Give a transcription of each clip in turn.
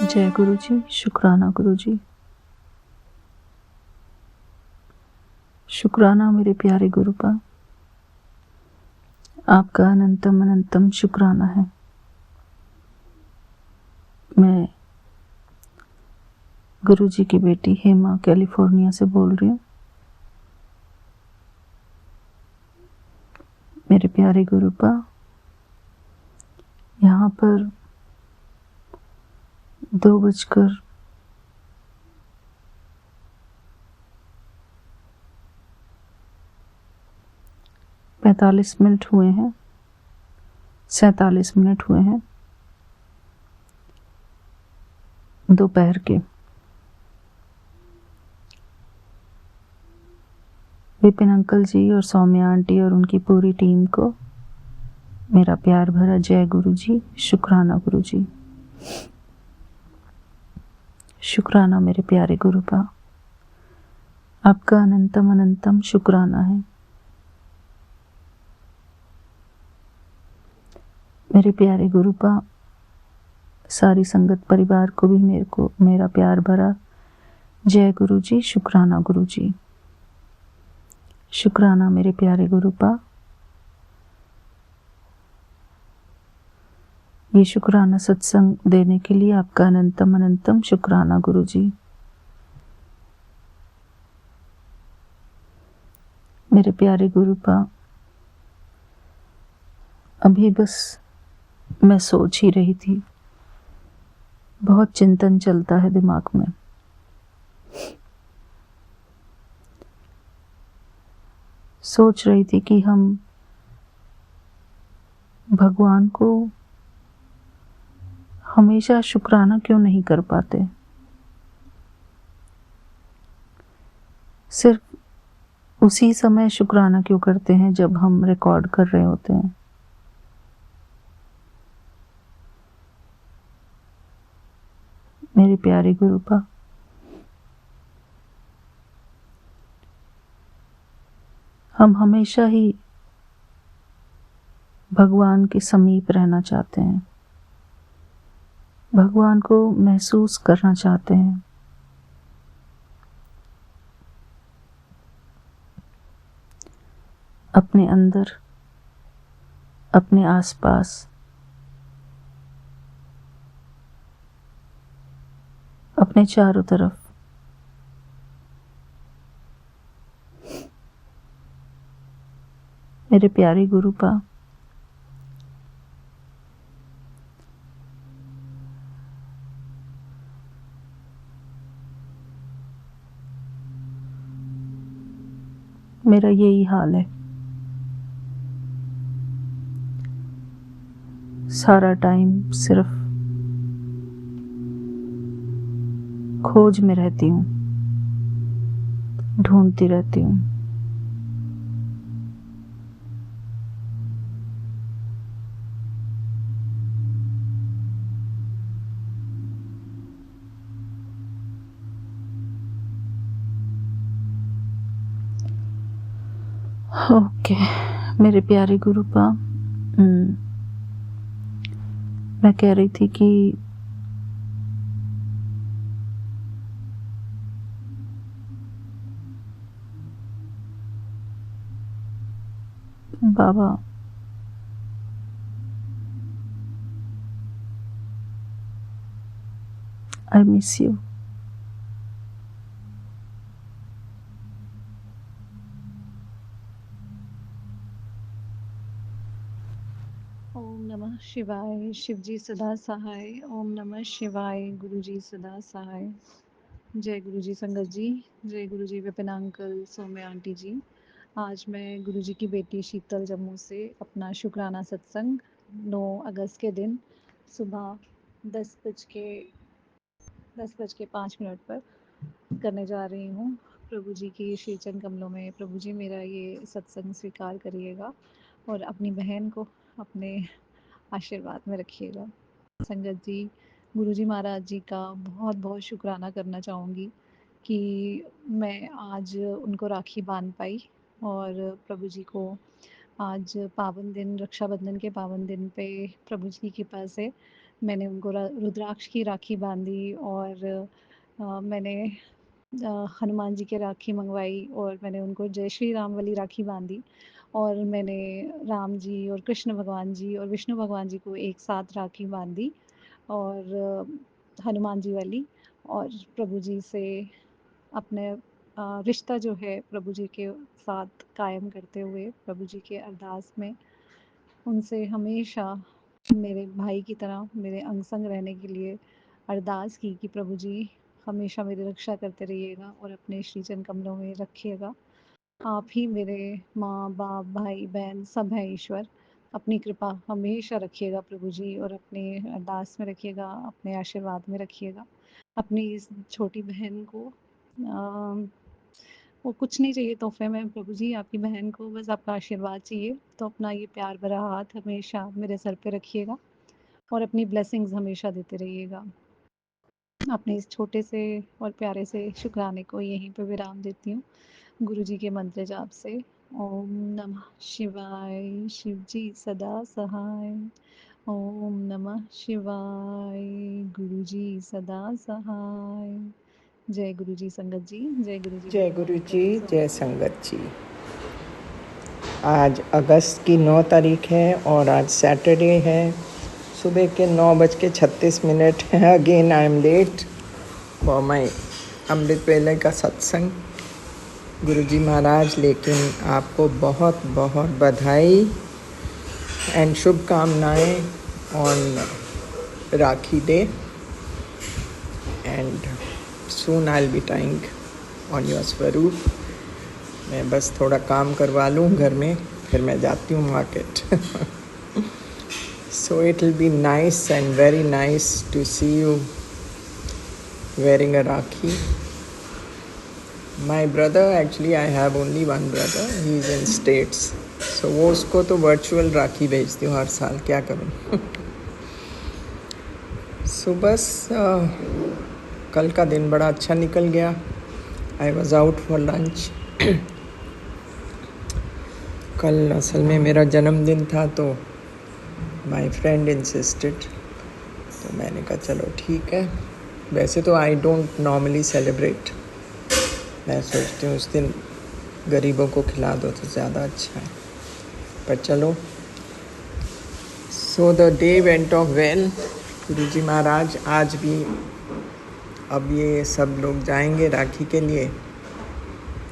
जय गुरु जी, शुक्राना गुरु जी। शुक्राना मेरे प्यारे गुरुपा, आपका अनंतम अनंतम शुक्राना है। मैं गुरु जी की बेटी हेमा कैलिफोर्निया से बोल रही हूँ। मेरे प्यारे गुरुपा, यहाँ पर 2:45 हुए हैं, 47 हुए हैं दोपहर के। विपिन अंकल जी और सौम्या आंटी और उनकी पूरी टीम को मेरा प्यार भरा जय गुरु जी, शुक्राना गुरु जी। शुक्राना मेरे प्यारे गुरुपा, आपका अनंतम अनंतम शुक्राना है। मेरे प्यारे गुरुपा, सारी संगत परिवार को भी मेरा प्यार भरा जय गुरु जी, शुक्राना गुरु जी। शुक्राना मेरे प्यारे गुरुपा, ये शुक्राना सत्संग देने के लिए आपका अनंतम अनंतम शुक्राना गुरु जी। मेरे प्यारे गुरुपा, अभी बस मैं सोच ही रही थी, बहुत चिंतन चलता है दिमाग में। सोच रही थी कि हम भगवान को हमेशा शुक्राना क्यों नहीं कर पाते। सिर्फ उसी समय शुक्राना क्यों करते हैं जब हम रिकॉर्ड कर रहे होते हैं। मेरे प्यारे गुरुपा, हम हमेशा ही भगवान के समीप रहना चाहते हैं, भगवान को महसूस करना चाहते हैं। अपने अंदर, अपने आसपास, अपने चारों तरफ। मेरे प्यारे गुरुपा, मेरा यही हाल है। सारा टाइम सिर्फ खोज में रहती हूँ, ढूंढती रहती हूँ। ओके मेरे प्यारे गुरुपा, मैं कह रही थी कि बाबा आई मिस यू। ओम नमः शिवाय। शिवजी सदा सहाय। ओम नमः शिवाय। गुरुजी सदा सहाय। जय गुरुजी संगत जी, जय गुरुजी विपिन अंकल, सौम्या आंटी जी। आज मैं गुरुजी की बेटी शीतल जम्मू से अपना शुक्राना सत्संग 9 अगस्त के दिन सुबह 10:05 पर करने जा रही हूँ। प्रभु जी की श्री चरण कमलों में प्रभु जी मेरा ये सत्संग स्वीकार करिएगा और अपनी बहन को अपने आशीर्वाद में रखिएगा। संगत जी, गुरु जी महाराज जी का बहुत बहुत शुक्राना करना चाहूँगी कि मैं आज उनको राखी बांध पाई और प्रभु जी को आज पावन दिन, रक्षाबंधन के पावन दिन पे प्रभु जी की कृपा से मैंने उनको रुद्राक्ष की राखी बांधी और मैंने हनुमान जी की राखी मंगवाई और मैंने उनको जय श्री राम वाली राखी बांधी और मैंने राम जी और कृष्ण भगवान जी और विष्णु भगवान जी को एक साथ राखी बांधी और हनुमान जी वाली और प्रभु जी से अपने रिश्ता जो है प्रभु जी के साथ कायम करते हुए प्रभु जी के अरदास में उनसे हमेशा मेरे भाई की तरह मेरे अंग संग रहने के लिए अरदास की कि प्रभु जी हमेशा मेरी रक्षा करते रहिएगा और अपने श्री चरण कमलों में रखिएगा। आप ही मेरे माँ बाप भाई बहन सब हैं ईश्वर। अपनी कृपा हमेशा रखिएगा प्रभु जी और अपने अरदास में रखिएगा, अपने आशीर्वाद में रखिएगा। अपनी इस छोटी बहन को वो कुछ नहीं चाहिए तोहफे में प्रभु जी, आपकी बहन को बस आपका आशीर्वाद चाहिए। तो अपना ये प्यार भरा हाथ हमेशा मेरे सर पे रखिएगा और अपनी ब्लेसिंग्स हमेशा देते रहिएगा। अपने इस छोटे से और प्यारे से शुक्राने को यहीं पे विराम देती हूँ गुरु जी के मंत्र जाप से। ओम नमः शिवाय, शिव जी सदा सहाय। ओम नमः शिवाय, गुरु जी सदा सहाय। जय गुरु जी संगत जी, जय गुरु जी जय वंदना गुरु जी, करें जय सब। संगत जी। आज अगस्त की 9 तारीख है और आज सैटरडे है। सुबह के 9:36 है। Again I am late for my अमृत वेले का सत्संग गुरु जी महाराज, लेकिन आपको बहुत बहुत बधाई एंड शुभकामनाएँ on rakhi day and soon I will be tying on your स्वरूप। मैं बस थोड़ा काम करवा लूँ घर में, फिर मैं जाती हूँ market. So it will be nice and very nice to see you wearing a Rakhi. My brother, actually I have only one brother, he is in States. So वो उसको तो वर्चुअल राखी भेजती हूँ हर साल, क्या करूँ। So बस कल का दिन बड़ा अच्छा निकल गया। I was out for lunch. कल असल में मेरा जन्मदिन था तो माई फ्रेंड इंसिस्टेड, तो मैंने कहा चलो ठीक है। वैसे तो आई डोंट नॉर्मली सेलिब्रेट, मैं सोचती हूँ उस दिन गरीबों को खिला दो तो ज़्यादा अच्छा है, पर चलो। So the day went of well. गुरु जी महाराज आज भी, अब ये सब लोग जाएंगे राखी के लिए,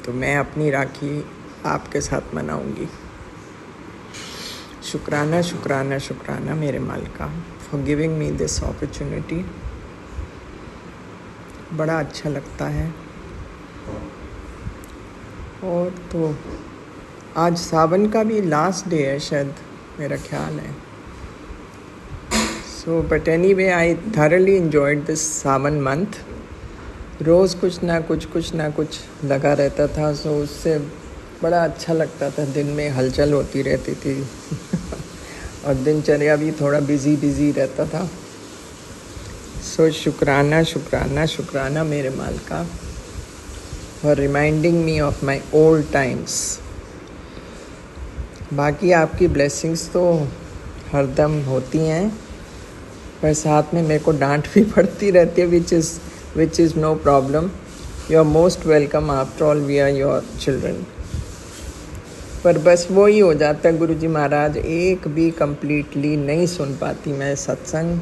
तो मैं अपनी राखी आपके साथ मनाऊंगी। शुक्राना शुक्राना शुक्राना मेरे मालिका for giving me this opportunity. बड़ा अच्छा लगता है। और तो आज सावन का भी लास्ट डे है शायद, मेरा ख्याल है। So but anyway I thoroughly enjoyed this Sawan month. रोज़ कुछ ना कुछ लगा रहता था, सो उससे बड़ा अच्छा लगता था। दिन में हलचल होती रहती थी और दिनचर्या भी थोड़ा बिजी रहता था। सो शुक्राना शुक्राना शुक्राना मेरे मालिका for reminding me of my old times. बाकी आपकी ब्लेसिंग्स तो हरदम होती हैं, पर साथ में मेरे को डांट भी पड़ती रहती है, which is no problem. You are most welcome, after all we are your children. पर बस वो ही हो जाता है गुरु जी महाराज, एक भी कम्प्लीटली नहीं सुन पाती मैं सत्संग,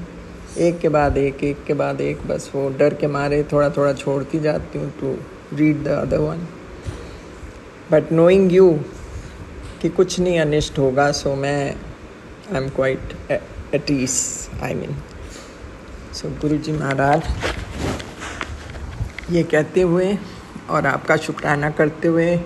एक के बाद एक, बस वो डर के मारे थोड़ा छोड़ती जाती हूँ to read the other one. But knowing you कि कुछ नहीं अनिष्ट होगा, सो मैं I am quite at ease, I mean. So Guru ji महाराज ये कहते हुए और आपका शुक्राना करते हुए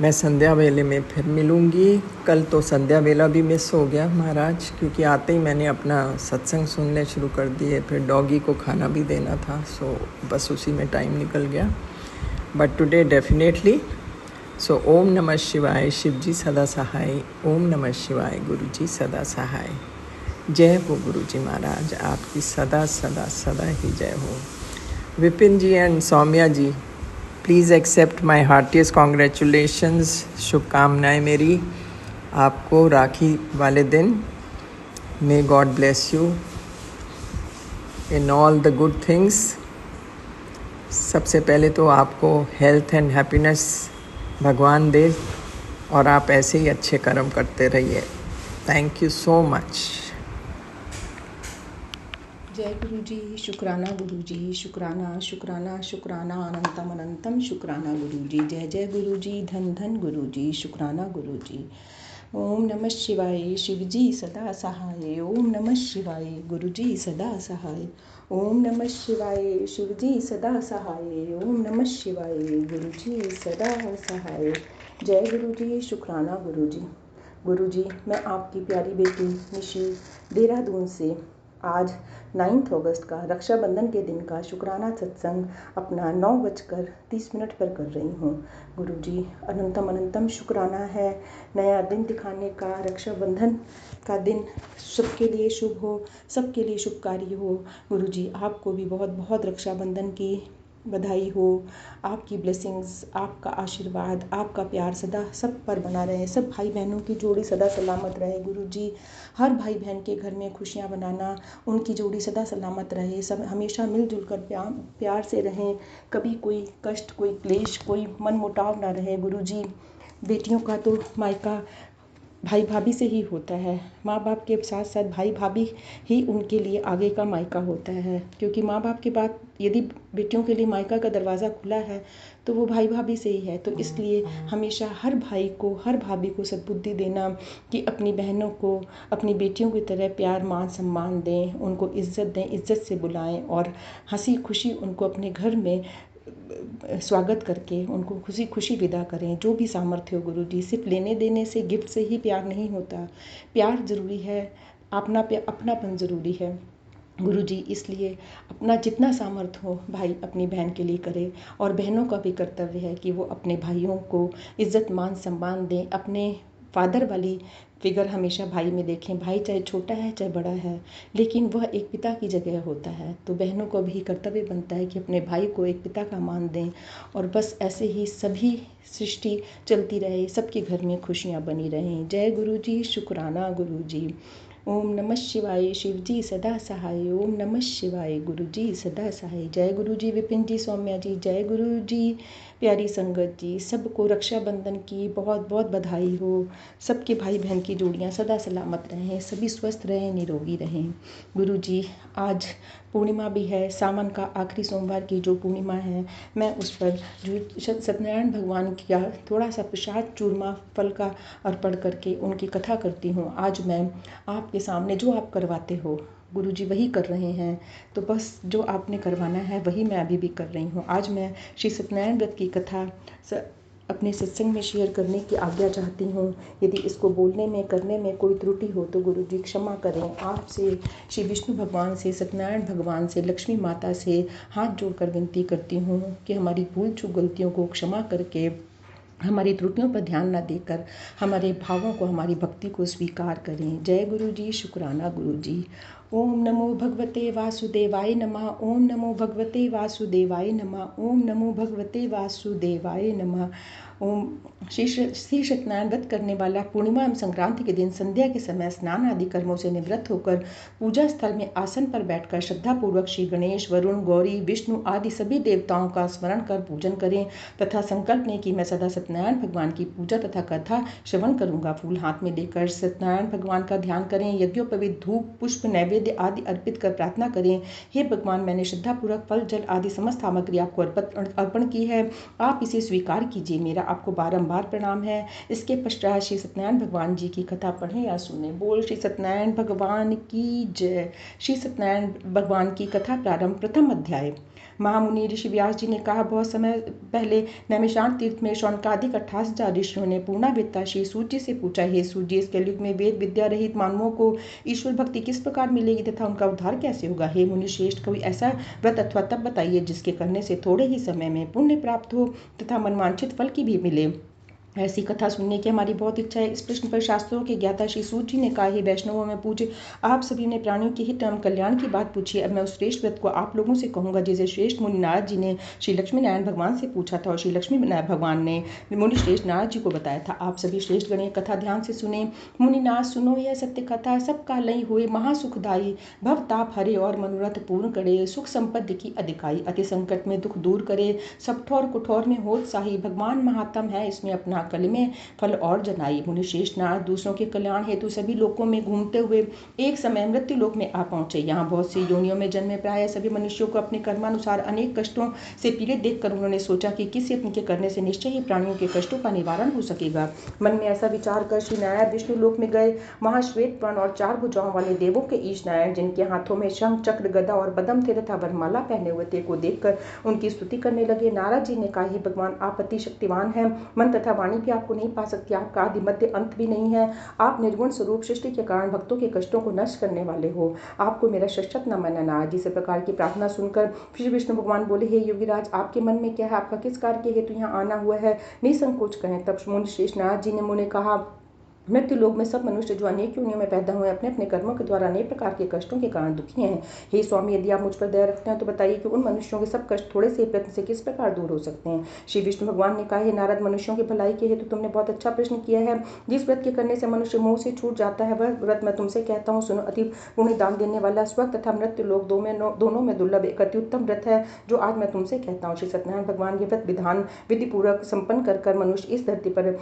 मैं संध्या वेले में फिर मिलूँगी। कल तो संध्या वेला भी मिस हो गया महाराज, क्योंकि आते ही मैंने अपना सत्संग सुनने शुरू कर दिए, फिर डॉगी को खाना भी देना था, सो बस उसी में टाइम निकल गया। But today definitely. सो ओम नमः शिवाय, शिव जी सदा सहाय। ओम नमः शिवाय, गुरु जी सदा सहाय। जय हो गुरु जी महाराज, आपकी सदा सदा सदा ही जय हो। Vipin ji and Saumya ji, please accept my heartiest congratulations. शुभकामनाएँ मेरी आपको राखी वाले दिन। May God bless you. in all the good things. सबसे पहले तो आपको हेल्थ एंड हैप्पीनेस भगवान दे और आप ऐसे ही अच्छे कर्म करते रहिए. Thank you so much. जय गुरु जी. शुक्राना गुरु जी. शुक्राना शुक्राना शुक्राना अनंतम अनंतम शुक्राना गुरु जी. जय जय गुरु जी. धन धन गुरु जी. शुक्राना गुरु जी. ओम नमः शिवाय. शिव जी सदा सहाय. ओम नमः शिवाय. गुरु जी सदा सहाय. ओम नमः शिवाय. शिव जी सदा सहाय. ओम नमः शिवाय. गुरु जी सदा सहाय. जय गुरु जी. शुक्राना गुरु जी. गुरु जी, मैं आपकी प्यारी बेटी निशी देहरादून से आज 9 अगस्त का रक्षाबंधन के दिन का शुक्राना सत्संग अपना 9:30 पर कर रही हूँ. गुरु जी, अनंतम अनंतम शुक्राना है. नया दिन दिखाने का, रक्षाबंधन का दिन सबके लिए शुभ हो, सबके लिए शुभकारी हो. गुरु जी, आपको भी बहुत बहुत रक्षाबंधन की बधाई हो. आपकी ब्लेसिंग्स, आपका आशीर्वाद, आपका प्यार सदा सब पर बना रहे. सब भाई बहनों की जोड़ी सदा सलामत रहे. गुरु जी, हर भाई बहन के घर में खुशियाँ बनाना, उनकी जोड़ी सदा सलामत रहे. सब हमेशा मिलजुल कर प्यार से रहें. कभी कोई कष्ट, कोई क्लेश, कोई मन मुटाव ना रहे. गुरु जी, बेटियों का तो मायका भाई भाभी से ही होता है. माँ बाप के साथ साथ भाई भाभी ही उनके लिए आगे का मायका होता है. क्योंकि माँ बाप के बाद यदि बेटियों के लिए मायका का दरवाज़ा खुला है तो वो भाई भाभी से ही है. तो इसलिए हमेशा हर भाई को, हर भाभी को सद्बुद्धि देना कि अपनी बहनों को अपनी बेटियों की तरह प्यार, मान, सम्मान दें, उनको इज़्ज़त दें, इज़्ज़त से बुलाएं और हंसी खुशी उनको अपने घर में स्वागत करके उनको खुशी खुशी विदा करें. जो भी सामर्थ्य हो गुरु जी, सिर्फ लेने देने से, गिफ्ट से ही प्यार नहीं होता. प्यार ज़रूरी है, अपनापन ज़रूरी है गुरु जी. इसलिए अपना जितना सामर्थ्य हो भाई अपनी बहन के लिए करे. और बहनों का भी कर्तव्य है कि वो अपने भाइयों को इज़्ज़त, मान, सम्मान दें. अपने फादर वाली फिगर हमेशा भाई में देखें. भाई चाहे छोटा है चाहे बड़ा है, लेकिन वह एक पिता की जगह होता है. तो बहनों को भी कर्तव्य बनता है कि अपने भाई को एक पिता का मान दें. और बस ऐसे ही सभी सृष्टि चलती रहे, सबके घर में खुशियाँ बनी रहें. जय गुरु जी. शुक्राना गुरु जी. ओम नमः शिवाय. शिव जी सदा सहाय. ओम नमः शिवाय. गुरु जी सदा सहाय. जय गुरु जी. विपिन जी, सौम्या जी, जय गुरु जी. प्यारी संगत जी, सबको रक्षाबंधन की बहुत बहुत बधाई हो. सबके भाई बहन की जोड़ियां सदा सलामत रहें, सभी स्वस्थ रहें, निरोगी रहें. गुरु जी, आज पूर्णिमा भी है. सावन का आखिरी सोमवार की जो पूर्णिमा है, मैं उस पर जो सत्यनारायण भगवान का थोड़ा सा प्रसाद, चूरमा, फल का अर्पण करके उनकी कथा करती हूँ. आज मैं आपके सामने जो आप करवाते हो गुरुजी वही कर रहे हैं. तो बस जो आपने करवाना है वही मैं अभी भी कर रही हूँ. आज मैं श्री सत्यनारायण व्रत की कथा अपने सत्संग में शेयर करने की आज्ञा चाहती हूँ. यदि इसको बोलने में, करने में कोई त्रुटि हो तो गुरुजी क्षमा करें. आपसे, श्री विष्णु भगवान से, सत्यनारायण भगवान से, लक्ष्मी माता से हाथ जोड़कर विनती करती हूँ कि हमारी भूल चूक गलतियों को क्षमा करके, हमारी त्रुटियों पर ध्यान न देकर हमारे भावों को, हमारी भक्ति को स्वीकार करें. जय गुरु जी. शुक्राना गुरु जी. ओम नमो भगवते वासुदेवाय नमः. ओम नमो भगवते वासुदेवाय नमः. ओम नमो भगवते वासुदेवाय नमः. ओम श्री सत्यनारायण व्रत करने वाला पूर्णिमा एवं संक्रांति के दिन संध्या के समय स्नान आदि कर्मों से निवृत्त होकर पूजा स्थल में आसन पर बैठकर श्रद्धापूर्वक श्री गणेश, वरुण, गौरी, विष्णु आदि सभी देवताओं का स्मरण कर पूजन करें तथा संकल्प लें कि मैं सदा सत्यनारायण भगवान की पूजा तथा कथा श्रवण करूंगा. फूल हाथ में लेकर सत्यनारायण भगवान का ध्यान करें. यज्ञोपवीत धूप, पुष्प, नैवेद्य आदि अर्पित कर प्रार्थना करें. हे भगवान, मैंने श्रद्धापूर्वक फल, जल आदि समस्त सामग्री आपको अर्पण की है. आप इसे स्वीकार कीजिए. मेरा आपको बारंबार प्रणाम है. इसके पश्चात श्री सत्यनारायण भगवान जी की कथा पढ़ें या सुने. बोल श्री सत्यनारायण भगवान की जय. श्री सत्यनारायण भगवान की कथा प्रारंभ. प्रथम अध्याय. महामुनि ऋषि व्यास जी ने कहा, बहुत समय पहले नैमिषारण्य तीर्थ में शौनकादिक 28,000 ऋषियों ने पूर्णावेत्ता श्री सूत जी से पूछा, हे सूत जी, इस कलयुग में वेद विद्या रहित मानवों को ईश्वर भक्ति किस प्रकार मिलेगी तथा उनका उद्धार कैसे होगा? हे मुनि श्रेष्ठ, कोई ऐसा व्रत अथवा तप बताइए जिसके करने से थोड़े ही समय में पुण्य प्राप्त हो तथा मनवांछित फल की भी मिले. ऐसी कथा सुनने की हमारी बहुत इच्छा है। इस प्रश्न पर शास्त्रों के ज्ञाता श्री सूत जी ने कहा, हे वैष्णवों में पूज्य, आप सभी ने प्राणियों के हित एवं कल्याण की बात पूछी है। अब मैं उस श्रेष्ठ व्रत को आप लोगों से कहूंगा जिसे श्रेष्ठ मुनि नारद जी ने श्री लक्ष्मी नारायण भगवान से पूछा था और श्री लक्ष्मी नारायण भगवान ने मुनि श्रेष्ठ नारद जी को बताया था। आप सभी श्रेष्ठ गणीय कथा ध्यान से सुने। मुनिनाथ सुनो यह सत्य कथा, सब कालई हुए महासुखदायी, भव ताप हरे और मनोरथ पूर्ण करे, सुख संपत्ति की अधिकाई, अति संकट में दुख दूर करे, सब ठोर कुठोर में हो उत्साही, भगवान महात्म है इसमें अपना कल में फल और जनाई। मुनि शेष नारद दूसरों के कल्याण हेतु सभी लोकों में घूमते हुए एक समय मृत्यु लोक में आ पहुंचे। यहाँ बहुत सी योनियों में जन्मे प्राय सभी मनुष्यों को अपने कर्मानुसार अनेक कष्टों से पीड़ित देखकर उन्होंने सोचा कि किसी अपने के करने से निश्चय ही प्राणियों के कष्टों का निवारण हो सकेगा। मन में ऐसा विचार कर श्री नारायण विष्णु लोक में गए। वहां श्वेत वर्ण और 4 भुजाओं वाले देवों के ईश नारायण, जिनके हाथों में शंख चक्र गदा और बदम थे तथा वरमाला पहने हुए थे, को देखकर उनकी स्तुति करने लगे। नारद जी ने कहा, हे भगवान, आप अति शक्तिवान हैं, मन तथा वाणी भी आपको नहीं पा सकती, आपका आदि मध्य अंत भी नहीं है, आप निर्गुण स्वरूप सृष्टि के कारण भक्तों के कष्टों को नष्ट करने वाले हो, आपको मेरा शत नमन है। नारद जी से प्रकार की प्रार्थना सुनकर श्री विष्णु भगवान बोले, हे योगीराज, आपके मन में क्या है, आपका किस कार्य के हेतु यहाँ आना हुआ है, निसंकोच कहें। तब मुनि श्रेष्ठ नारद जी ने मुझे कहा, मृत्यु लोक में सब मनुष्य जो अनेक योनियों में पैदा हुए अपने अपने कर्मों के द्वारा अनेक प्रकार के कष्टों के कारण दुखी हैं। हे स्वामी, यदि आप मुझ पर दया रखते हैं तो बताइए कि उन मनुष्यों के सब कष्ट थोड़े से प्रयत्न से किस प्रकार दूर हो सकते हैं। श्री विष्णु भगवान ने कहा, हे नारद, मनुष्यों की भलाई के हेतु तुमने बहुत अच्छा प्रश्न किया है। जिस व्रत के करने से मनुष्य मोह से छूट जाता है वह व्रत मैं तुमसे कहता हूँ, सुनो। अति पुण्य दान देने वाला स्वर्ग तथा मृत्यु लोक दोनों में दुर्लभ एक अति उत्तम व्रत है जो आज मैं तुमसे कहता हूँ। श्री सत्यनारायण भगवान ये व्रत विधान विधि पूर्वक संपन्न कर मनुष्य इस धरती पर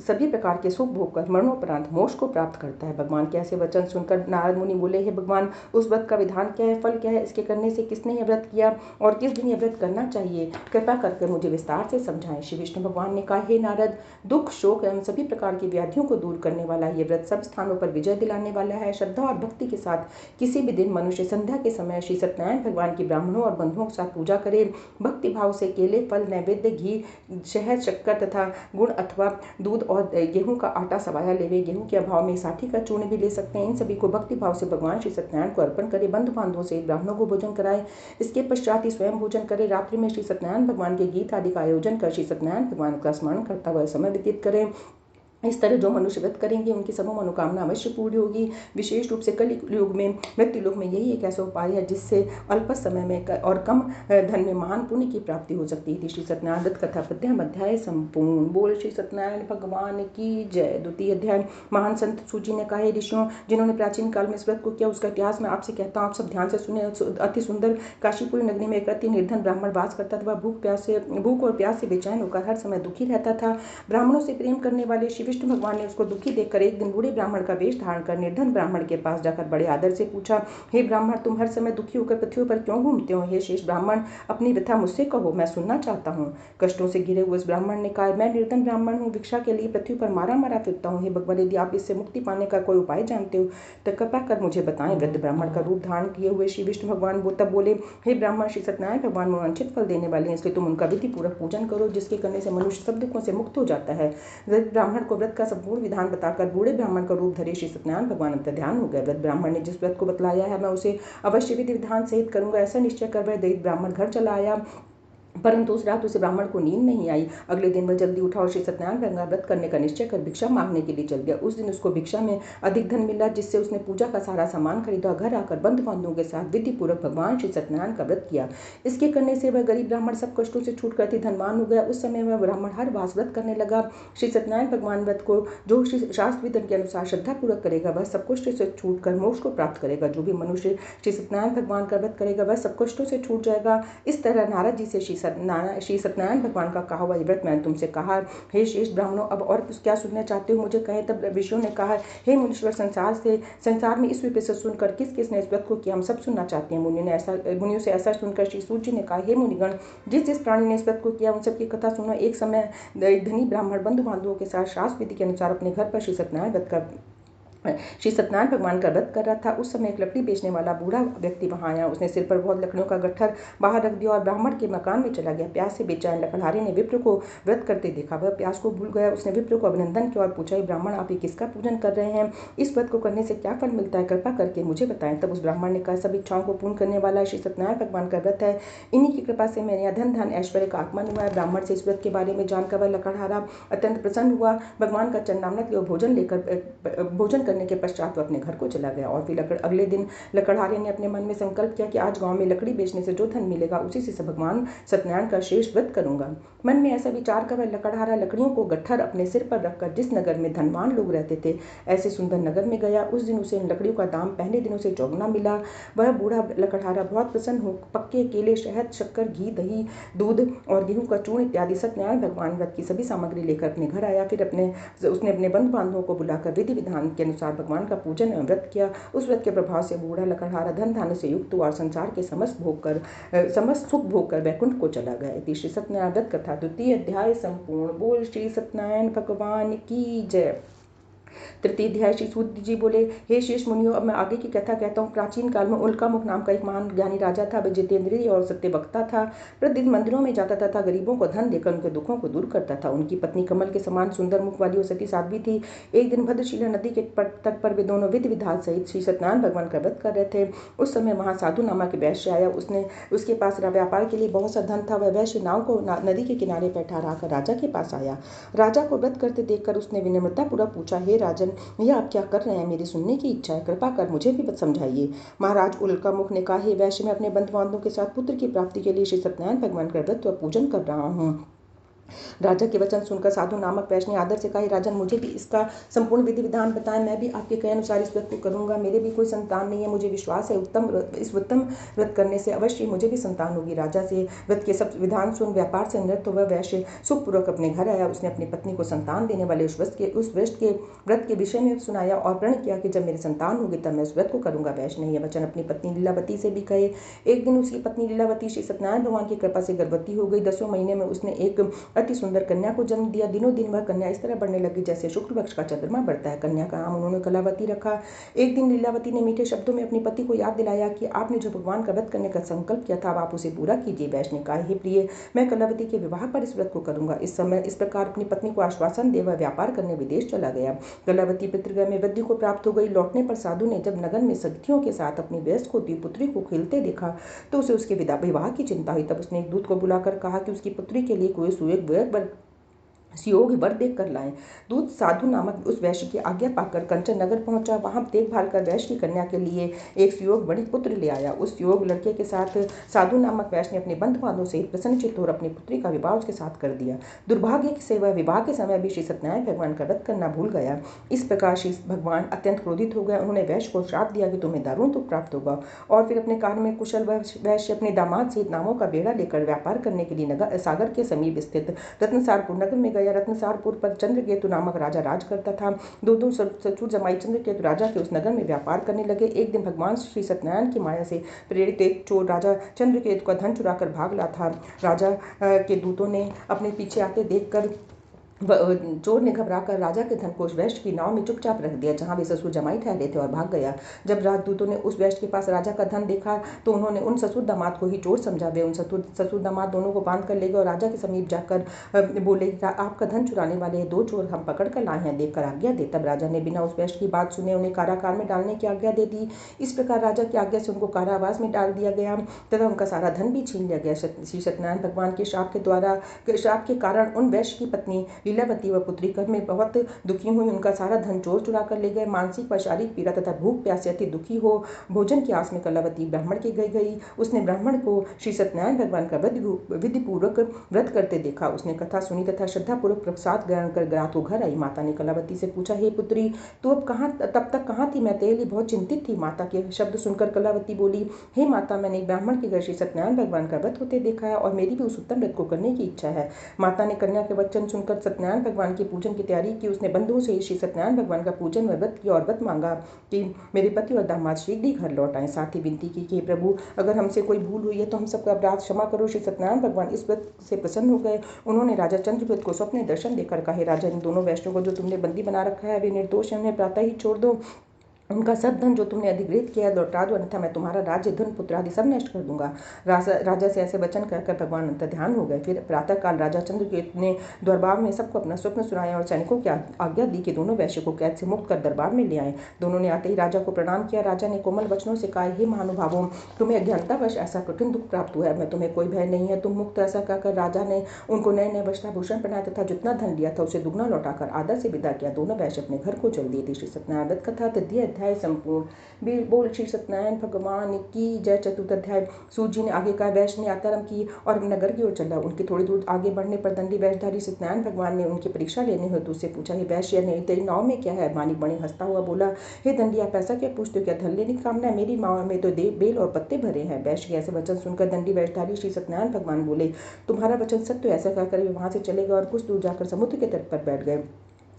सभी प्रकार के सुख भोग कर मरणोपरांत मोक्ष को प्राप्त करता है। भगवान के ऐसे वचन सुनकर नारद मुनि बोले, हे भगवान, उस व्रत का विधान क्या है, फल क्या है, इसके करने से किसने यह व्रत किया और किस दिन यह व्रत करना चाहिए, कृपा करके मुझे विस्तार से समझाएं। श्री विष्णु भगवान ने कहा, हे नारद, दुख शोक एवं सभी प्रकार की व्याधियों को दूर करने वाला ये व्रत सब स्थानों पर विजय दिलाने वाला है। श्रद्धा और भक्ति के साथ किसी भी दिन मनुष्य संध्या के समय श्री सत्यनारायण भगवान की ब्राह्मणों और बंधुओं के साथ पूजा करे, भक्ति भाव से केले, फल, नैवेद्य, घी, शहद, शक्कर तथा गुड़ अथवा दूध और गेहूं का आटा सवाया लेवे। गेहूं के अभाव में साठी का चूर्ण भी ले सकते हैं। इन सभी को भक्ति भाव से भगवान श्री सत्यनारायण को अर्पण करे, बंधु बांधवों से ब्राह्मणों को भोजन कराए। इसके पश्चात ही स्वयं भोजन करे। रात्रि में श्री सत्यनारायण भगवान के गीत आदि का आयोजन कर श्री सत्यनारायण भगवान का स्मरण करता हुआ समय व्यतीत करें। इस तरह जो मनुष्य व्रत करेंगे उनकी सब मनोकामना अवश्य पूरी होगी। विशेष रूप से कलि युग में मृत्यु लोक में यही एक ऐसा उपाय है जिससे अल्प समय में और कम धन में महान पुण्य की प्राप्ति हो सकती है। श्री सत्यनारायण व्रत कथा प्रथम अध्याय संपूर्ण। बोल श्री सत्यनारायण भगवान की जय। द्वितीय अध्याय। महान संत सूजी ने कहा, ऋषियों, जिन्होंने प्राचीन काल में इस व्रत को किया उसका इतिहास मैं आपसे कहता हूँ, आप सब ध्यान से सुने। अति सुंदर काशीपुरी नगरी में एक अति निर्धन ब्राह्मण वास करता था। वह भूख और प्यास से बेचैन होकर हर समय दुखी रहता था। ब्राह्मणों से प्रेम करने वाले श्री विष्णु भगवान ने उसको दुखी देखकर एक दिन बूढ़े ब्राह्मण का वेश धारण कर निर्धन ब्राह्मण के पास जाकर बड़े आदर से पूछा, हे ब्राह्मण, तुम हर समय दुखी होकर पृथ्वी पर क्यों घूमते हो? हे शेष ब्राह्मण, अपनी व्यथा मुझसे कहो, मैं सुनना चाहता हूँ। कष्टों से घिरे हुए उस ब्राह्मण ने कहा, मैं निर्धन ब्राह्मण हूँ, भिक्षा के लिए पृथ्वी पर मारा मारा फिरता हूँ। हे भगवान, यदि आप इससे मुक्ति पाने का कोई उपाय जानते हो तो कृपा कर मुझे बताएं। वृद्ध ब्राह्मण का रूप धारण किए हुए श्री विष्णु भगवान तब बोले, हे ब्राह्मण, श्री सत्यनारायण भगवान मनोवांछित फल देने वाले हैं, इसलिए तुम उनका विधि पूर्वक पूजन करो, जिसके करने से मनुष्य सब दुखों से मुक्त हो जाता है। वृद्ध ब्राह्मण को व्रत का संपूर्ण विधान बताकर बूढ़े ब्राह्मण का रूप धरे श्री सत्यनारायण भगवान अंतर्ध्यान हो गए। वृद्ध ब्राह्मण ने जिस व्रत को बतलाया है मैं उसे अवश्य विधि विधान सहित करूंगा, ऐसा निश्चय कर वह दैत्य ब्राह्मण घर चला आया। परंतु उस रात उसे ब्राह्मण को नींद नहीं आई। अगले दिन वह जल्दी उठा और श्री सत्यनारायण भगवान व्रत करने का निश्चय कर भिक्षा मांगने के लिए चल गया। उस दिन उसको भिक्षा में अधिक धन मिला, जिससे उसने पूजा का सारा सामान खरीदा। घर आकर बंधु बांधवों के साथ विधि पूर्वक भगवान श्री सत्यनारायण का व्रत किया। इसके करने से वह गरीब ब्राह्मण सब कष्टों से छूट कर धनवान हो गया। उस समय वह ब्राह्मण हर वास व्रत करने लगा। श्री सत्यनारायण भगवान व्रत को जो शास्त्र विधान के अनुसार श्रद्धा पूर्वक करेगा वह सब कष्टों से छूट कर मोक्ष को प्राप्त करेगा। जो भी मनुष्य श्री सत्यनारायण भगवान का व्रत करेगा वह सब कष्टों से छूट जाएगा। इस तरह नारद जी से श्री सत्यनारायण भगवान का कहा हुआ व्रत मैंने तुमसे कहा। हे शेष ब्राह्मणों, अब और क्या सुनना चाहते हो मुझे कहे। तब ऋषियों ने कहा, हे मुनीश्वर, संसार में इस विषय से सुनकर किस किसने इस व्रत को किया, हम सब सुनना चाहते हैं। मुनियों से ऐसा सुनकर श्री सूत जी ने कहा, हे मुनिगण, जिस जिस प्राणी ने इस व्रत को किया उन सबकी कथा सुनो। एक समय धनी ब्राह्मण बंधु बांधवों के साथ शास्त्र विधि के अनुसार अपने घर पर श्री सत्यनारायण व्रत का श्री सत्यनारायण भगवान का व्रत कर रहा था। उस समय एक लकड़ी बेचने वाला बूढ़ा व्यक्ति वहां आया। उसने सिर पर बहुत लकड़ियों का गट्ठर बाहर रख दिया और ब्राह्मण के मकान में चला गया। प्यास से बेचैन लकड़हारे ने विप्र को व्रत करते देखा। वह प्यास को भूल गया। उसने विप्र को अभिनंदन किया और पूछा, ब्राह्मण आप ये किसका पूजन कर रहे हैं? इस व्रत को करने से क्या फल मिलता है? कृपा करके मुझे बताएं। तब उस ब्राह्मण ने कहा, सब इच्छाओं को पूर्ण करने वाला श्री सत्यनारायण भगवान का व्रत है। इन्हीं की कृपा से मेरे यहाँ धन धन ऐश्वर्य का आगमन हुआ है। ब्राह्मण से इस व्रत के बारे में जानकर वह लकड़हारा अत्यंत प्रसन्न हुआ। भगवान का चरणामृत लिया। भोजन करने के पश्चात अपने घर को चला गया। और फिर अगले दिन लकड़हारे ने अपने मन में संकल्प किया कि आज गांव में लकड़ी बेचने से जो धन मिलेगा उसी से भगवान सत्यनारायण का शेष व्रत करूंगा। मन में ऐसा विचार कर वह लकड़हारा लकड़ियों को गट्ठर अपने सिर पर रखकर जिस नगर में धनवान लोग रहते थे ऐसे सुंदर नगर में गया। उस दिन उसे इन लकड़ियों का दाम पहले दिनों से चौगुना मिला। वह बूढ़ा लकड़हारा बहुत प्रसन्न हो पक्के केले, शहद, शक्कर, घी, दही, दूध और गेहूं का चूर्ण इत्यादि सत्यनारायण भगवान व्रत की सभी सामग्री लेकर अपने घर आया। फिर उसने अपने बंधु बांधवों को बुलाकर विधि विधान के अनुसार भगवान का पूजन एवं व्रत किया। उस व्रत के प्रभाव से बूढ़ा लकड़हारा धन धान्य से युक्त हुआ और संसार के समस्त सुख भोग कर वैकुंठ को चला गया। श्री सत्यनारायण व्रत कथा 2 अध्याय संपूर्ण। बोल श्री सत्यनारायण भगवान की जय। 3 अध्याय। श्री सूत जी बोले, हे शेष मुनियों, अब मैं आगे की कथा कहता हूँ। प्राचीन काल में उल्कामुख नाम का एक महान ज्ञानी राजा था। वह जितेंद्रिय और सत्य वक्ता था। प्रतिदिन मंदिरों में जाता तथा गरीबों को धन देकर उनके दुखों को दूर करता था। उनकी पत्नी कमल के समान सुंदर मुख वाली और सती साध्वी थी। एक दिन भद्रशिला नदी के तट पर वे दोनों विधि विधान सहित श्री सत्यनारायण भगवान का व्रत कर रहे थे। उस समय वहां साधु नामक वैश्य आया। उसके पास व्यापार के लिए बहुत सा धन था। वह वैश्य नाव को नदी के किनारे पर ठहराकर राजा के पास आया। राजा को व्रत करते देखकर उसने विनम्रतापूर्वक पूछा, हे राजन, यह आप क्या कर रहे हैं? मेरी सुनने की इच्छा है, कृपा कर मुझे भी समझाइए। महाराज उल्कामुख ने कहा, हे वैश्य, मैं अपने बंधु बांधवों के साथ पुत्र की प्राप्ति के लिए श्री सत्यनारायण भगवान का व्रत व पूजन कर रहा हूँ। राजा के वचन सुनकर साधु नामक वैश्य ने आदर से कहा, राजन, मुझे भी इसका संपूर्ण विधि विधान बताएं। मैं भी आपके कहे अनुसार इस व्रत को करूंगा। मेरे भी कोई संतान नहीं है। मुझे विश्वास है इस उत्तम व्रत करने से अवश्य मुझे भी संतान होगी। राजा से व्रत के सब विधान सुन व्यापार से निवृत्त हुआ वैश्य सुखपूर्वक अपने घर आया। उसने अपनी पत्नी को संतान देने वाले उस व्रत के विषय में सुनाया और प्रण किया कि जब मेरी संतान होगी तब मैं उस व्रत को करूंगा। वैश्य ने यह वचन अपनी पत्नी लीलावती से भी कहे। एक दिन उसकी पत्नी लीलावती श्री सत्यनारायण भगवान की कृपा से गर्भवती हो गई। 10वें महीने में उसने एक अति सुंदर कन्या को जन्म दिया। दिनों दिन वह कन्या इस तरह बढ़ने लगी जैसे शुक्ल पक्ष का चंद्रमा बढ़ता है। कन्या का नाम उन्होंने कलावती रखा। एक दिन लीलावती ने मीठे शब्दों में अपने पति को याद दिलाया कि आपने जो भगवान का व्रत करने का संकल्प किया था, अब आप उसे पूरा कीजिए। वैश्य ने कहा, हे प्रिय, मैं कलावती के विवाह पर इस व्रत को करूंगा। इस प्रकार अपनी पत्नी को आश्वासन दे वह व्यापार करने विदेश चला गया। कलावती पितृगृह में वृद्धि को प्राप्त हो गई। लौटने पर साधु ने जब नगर में सखियों के साथ अपनी व्यस्त होती पुत्री को खेलते देखा तो उसे उसके विवाह की चिंता हुई। तब उसने एक दूत को बुलाकर कहा कि उसकी पुत्री के लिए कोई सुयोग वर देख कर लाएं। दूत साधु नामक उस वैश्य की आज्ञा पाकर कंचन नगर पहुंचा। वहां देखभाल कर वैश्य की कन्या के लिए एक सुयोग बड़ी पुत्र ले आया। उस सुयोग लड़के के साथ साधु नामक वैश्य ने अपने बंधु बांधवों से प्रसन्नचित्त होकर अपनी पुत्री का विवाह उसके साथ कर दिया। दुर्भाग्य से वह विवाह के समय भी श्री सत्यनारायण भगवान का व्रत करना भूल गया। इस प्रकार श्री भगवान अत्यंत क्रोधित हो गए। उन्होंने वैश्य को श्राप दिया कि तुम्हें दारुण दुख प्राप्त होगा। और फिर अपने कार्य में कुशल वैश्य अपने दामाद सहित नावों का बेड़ा लेकर व्यापार करने के लिए सागर के समीप स्थित रत्नसारपुर नगर में गया। रत्नसारपुर पर चंद्रकेतु नामक राजा राज करता था। दो ससुर जमाई चंद्रकेतु राजा के उस नगर में व्यापार करने लगे। एक दिन भगवान श्री सत्यनारायण की माया से प्रेरित एक चोर राजा चंद्रकेतु का धन चुराकर भाग रहा था। राजा के दूतों ने अपने पीछे आते देखकर चोर ने घबराकर राजा के धन को उस वैश्य की नाव में चुपचाप रख दिया जहां वे ससुर जमाई ठहरे थे और भाग गया। जब राजदूतों ने उस वैश्य के पास राजा का धन देखा तो उन्होंने उन ससुर दामाद को ही चोर समझा। वे उन ससुर दामाद दोनों को बांध कर ले गए और राजा के समीप जाकर बोले, आपका धन चुराने वाले 2 चोर हम पकड़ कर लाए हैं, देखकर आज्ञा दे। तब राजा ने बिना उस वैश्य की बात सुने उन्हें कारागार में डालने की आज्ञा दे दी। इस प्रकार राजा की आज्ञा से उनको कारावास में डाल दिया गया तथा उनका सारा धन भी छीन लिया गया। श्री सत्यनारायण भगवान के श्राप के कारण उन वैश्य की पत्नी लीलावती व पुत्री घर में बहुत दुखी हुई। उनका सारा धन चोर चुरा कर ले गए। मानसिक व शारीरिक पीड़ा तथा भूख प्यास से अति दुखी हो भोजन की आस में कलावती ब्राह्मण के घर गई। उसने ब्राह्मण को श्री सत्यनारायण भगवान का विधि पूर्वक व्रत करते देखा। उसने कथा सुनी तथा श्रद्धापूर्वक प्रसाद ग्रहण कर रातों घर आई। माता ने कलावती से पूछा, हे पुत्री, तू तब तक कहाँ थी? मैं तेरे लिए बहुत चिंतित थी। माता के शब्द सुनकर कलावती बोली, हे माता, मैंने ब्राह्मण के घर श्री सत्यनारायण भगवान का व्रत होते देखा है और मेरी भी उस उत्तम व्रत को करने की इच्छा है। माता ने कन्या के वचन सुनकर सत्यनारायण भगवान की पूजन की तैयारी की। उसने बंधुओं से श्री सत्यनारायण भगवान का पूजन व व्रत किया और व्रत मांगा कि मेरे पति और दामाद शीघ्र ही घर लौट आए। साथ ही विनती की कि प्रभु अगर हमसे कोई भूल हुई है तो हम सबका अपराध क्षमा करो। श्री सत्यनारायण भगवान इस व्रत से प्रसन्न हो गए। उन्होंने राजा चंद्रगुप्त को स्वप्न दर्शन देकर कहा, राजा इन दोनों वैष्णव को जो तुमने बंदी बना रखा है वे निर्दोष है, उन्हें प्रातः ही छोड़ दो। उनका सब धन जो तुमने अधिग्रहित किया है लौटा दो, अन्यथा मैं तुम्हारा राज्य धन पुत्र आदि सब नष्ट कर दूंगा। राजा से ऐसे वचन कहकर भगवान अंतर ध्यान हो गए। फिर प्रातःकाल राजा चंद्रकेत ने दरबार में सबको अपना स्वप्न सुनाया और सैनिकों की आज्ञा दी कि दोनों वैश्य को कैद से मुक्त कर दरबार में ले आए। दोनों ने आते ही राजा को प्रणाम किया। राजा ने कोमल वचनों से कहा, हे महानुभावों, तुम्हें अज्ञानतावश ऐसा कठिन दुख प्राप्त हुआ है, मैं तुम्हें कोई भय नहीं है, तुम मुक्त। ऐसा कहकर राजा ने उनको नए नए वस्त्राभूषण पहनाया तथा जितना धन लिया था उसे दुगना लौटाकर आदर से विदा किया। दोनों वैश्य अपने घर को चल दिए थे। श्री सत्यनारायण व्रत कथा तृतीय अध्याय संपूर्ण। बोल श्री सत्यनारायण भगवान की जय। चतुर्थ अध्याय। सूत जी ने आगे कहा, वैश्य ने आत्माराम की और नगर की ओर चला। उनके थोड़ी दूर आगे बढ़ने पर दंडी वेशधारी सत्यनारायण भगवान ने उनकी परीक्षा लेने हेतु उससे पूछा, हे वैश्य ने तेरी नाव में क्या है? मानिक मणि हंसता हुआ बोला, हे दंडी आप ऐसा क्या पूछते हो? क्या धन लेने की कामना है? मेरी नाव में तो बेल और पत्ते भरे हैं। वैश्य के ऐसे वचन सुनकर दंडी वेशधारी श्री सत्यनारायण भगवान बोले, तुम्हारा वचन सत्य। ऐसा कहकर वे वहां से चले गए और कुछ दूर जाकर समुद्र के तट पर बैठ गए।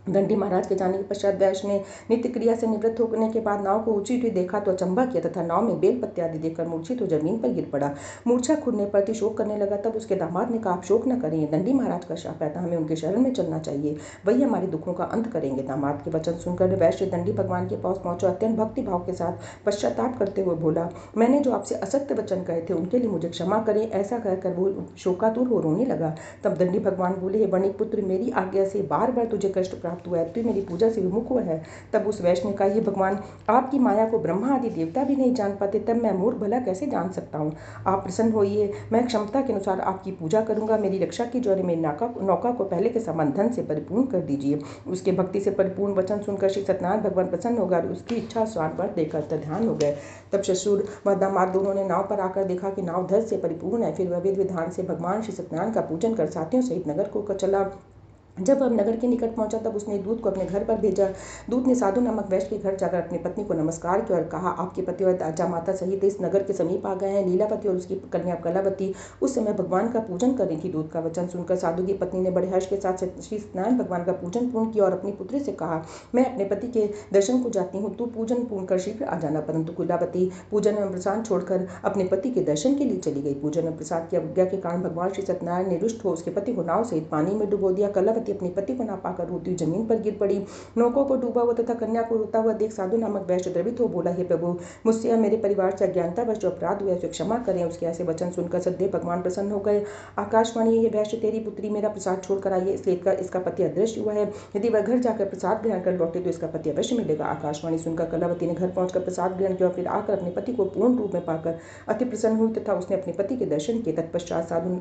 दंडी महाराज के जाने के पश्चात वैश्य ने नित्य क्रिया से निवृत्त होने के बाद नाव को ऊंची हुई देखा तो अचंभा किया तथा नाव में बेल पत्ते आदि देखकर मूर्छित हो जमीन पर गिर पड़ा। मूर्छा खुलने पर अति शोक करने लगा। तब उसके दामाद ने कहा, आप शोक न करें, दंडी महाराज का शाप है, हमें उनके शरण में चलना चाहिए, वही हमारे दुखों का अंत करेंगे। दामाद के वचन सुनकर वैश्य दंडी भगवान के पास पहुंचा। अत्यंत भक्ति भाव के साथ पश्चाताप करते हुए बोला, मैंने जो आपसे असत्य वचन कहे थे उनके लिए मुझे क्षमा करें। ऐसा कहकर वो शोकातुर हो रोने लगा। तब दंडी भगवान बोले, हे वणिक पुत्र, मेरी आज्ञा से बार बार तुझे कष्ट प्राप्त हुआ है, तू मेरी पूजा से विमुख हुआ है। तब उस वैश्य ने कहा, ये भगवान, आपकी माया को ब्रह्मा आदि देवता भी नहीं जान पाते, तब मैं मूर्ख भला कैसे जान सकता हूँ? आप प्रसन्न होइए, मैं क्षमता के अनुसार आपकी पूजा करूंगा। मेरी रक्षा की जो मेरी नौका को पहले के समान धन से परिपूर्ण कर दीजिए। उसके भक्ति से परिपूर्ण वचन सुनकर श्री सत्यनारायण भगवान प्रसन्न हो गए और उसकी इच्छा स्वाद वर देकर ध्यान हो गए। तब ससुर व दामाद दोनों ने नाव पर आकर देखा कि नाव धन से परिपूर्ण है। फिर वह विधि विधान से भगवान श्री सत्यनारायण का पूजन कर साथियों सहित नगर को चला। जब वह नगर के निकट पहुंचा तब उसने दूत को अपने घर पर भेजा। दूत ने साधु नामक वैश्य के घर जाकर अपनी पत्नी को नमस्कार किया और कहा, आपके पति और दाजा माता सहित इस नगर के समीप आ गए हैं। लीलावती और उसकी कन्या कलावती उस समय भगवान का पूजन कर रही थी। दूत का वचन सुनकर साधु की पत्नी ने बड़े हर्ष के साथ श्री सत्यनारायण भगवान का पूजन पूर्ण किया और अपनी पुत्री से कहा, मैं अपने पति के दर्शन को जाती हूँ, तू पूजन पूर्ण कर शीघ्र आ जाना। परंतु कुलावती पूजन एवं प्रसाद छोड़कर अपने पति के दर्शन के लिए चली गई। पूजन एवं प्रसाद की अवज्ञा के कारण भगवान श्री सत्यनारायण ने रुष्ट हो उसके पति को नाव सहित पानी में डुबो दिया। कलावती अपने पति को पाकर रोती हुई जमीन पर गिर पड़ी। नौकों को डूबा हुआ तथा कन्या को रोता हुआ देख साधु नामक वैश्य द्रवित हो बोला, हे प्रभु, मुझसे मेरे परिवार से अज्ञानतावश जो अपराध हुआ उसे क्षमा करें। उसके ऐसे वचन सुनकर सदैव भगवान प्रसन्न हो गए। आकाशवाणी, ये वैश्य तेरी पुत्री मेरा प्रसाद छोड़कर आई है, इसलिए इसका पति अदृश्य हुआ है। यदि वह घर जाकर प्रसाद ग्रहण कर लौटे तो इसका पति अवश्य मिलेगा। आकाशवाणी सुनकर कलावती ने घर पहुंचकर प्रसाद ग्रहण किया, फिर आकर अपने पति को पूर्ण रूप में पाकर अति प्रसन्न हुई तथा उसने अपने पति के दर्शन किए। तत्पश्चात साधु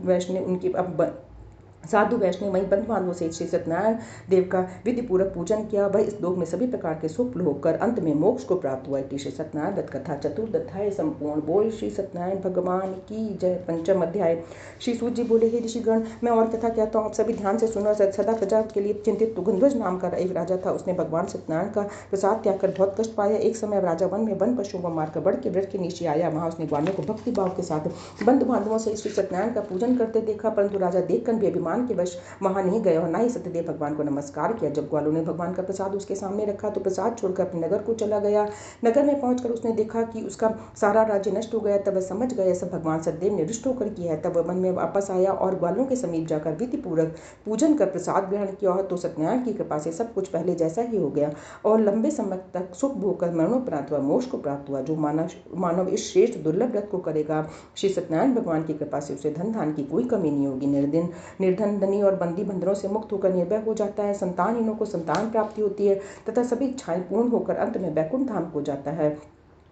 वैष्णव ने वही बंधु बांधवों से श्री सत्यनारायण देव का विधि पूर्वक पूजन किया। वह इस लोक में सभी प्रकार के सुख भोग कर अंत में मोक्ष को प्राप्त हुआ। श्री सत्यनारायण व्रत कथा चतुर्थ अध्याय संपूर्ण। बोल श्री सत्यनारायण भगवान की जय। पंचम अध्याय। श्री सूत जी बोले, हे ऋषिगण, मैं और कथा कहता हूँ, आप सभी ध्यान से सुनो। सदा प्रजा के लिए चिंतित तुगंध्वज नाम का एक राजा था। उसने भगवान सत्यनारायण का प्रसाद त्याग कर बहुत कष्ट पाया। एक समय राजा वन में वन पशुओं को मारकर बड़ के वृक्ष के नीचे आया। वहां उसने ग्वालों को भक्ति भाव के साथ बंधु बांधवों से श्री सत्यनारायण का पूजन करते देखा, परंतु राजा देखकर भी अभिमान के वश वहां नहीं गए और न ही सत्यदेव भगवान को नमस्कार किया। जब ग्वालों ने भगवान का प्रसाद उसके सामने रखा तो प्रसाद छोड़कर अपने नगर को चला गया। नगर में पहुंचकर उसने देखा कि उसका सारा राज्य नष्ट हो गया। तब वह समझ गया सब भगवान सत्यदेव ने रुष्ट होकर किया है। तब वह वन में वापस आया और ग्वालों के समीप जाकर विधि पूर्वक पूजन कर प्रसाद ग्रहण किया तो सत्यनारायण की कृपा से सब कुछ पहले जैसा ही हो गया और लंबे समय तक सुख भोग कर मरणोपरांत वह मोक्ष को प्राप्त हुआ। जो मानव इस श्रेष्ठ दुर्लभ व्रत को करेगा, श्री सत्यनारायण भगवान की कृपा से उसे धन धान की कोई कमी नहीं होगी। निर्धन धनी और बंदी बंदरों से मुक्त होकर निर्भय हो जाता है। संतानहीनों को संतान प्राप्ति होती है तथा सभी इच्छाएं पूर्ण होकर अंत में वैकुंठ धाम को जाता है।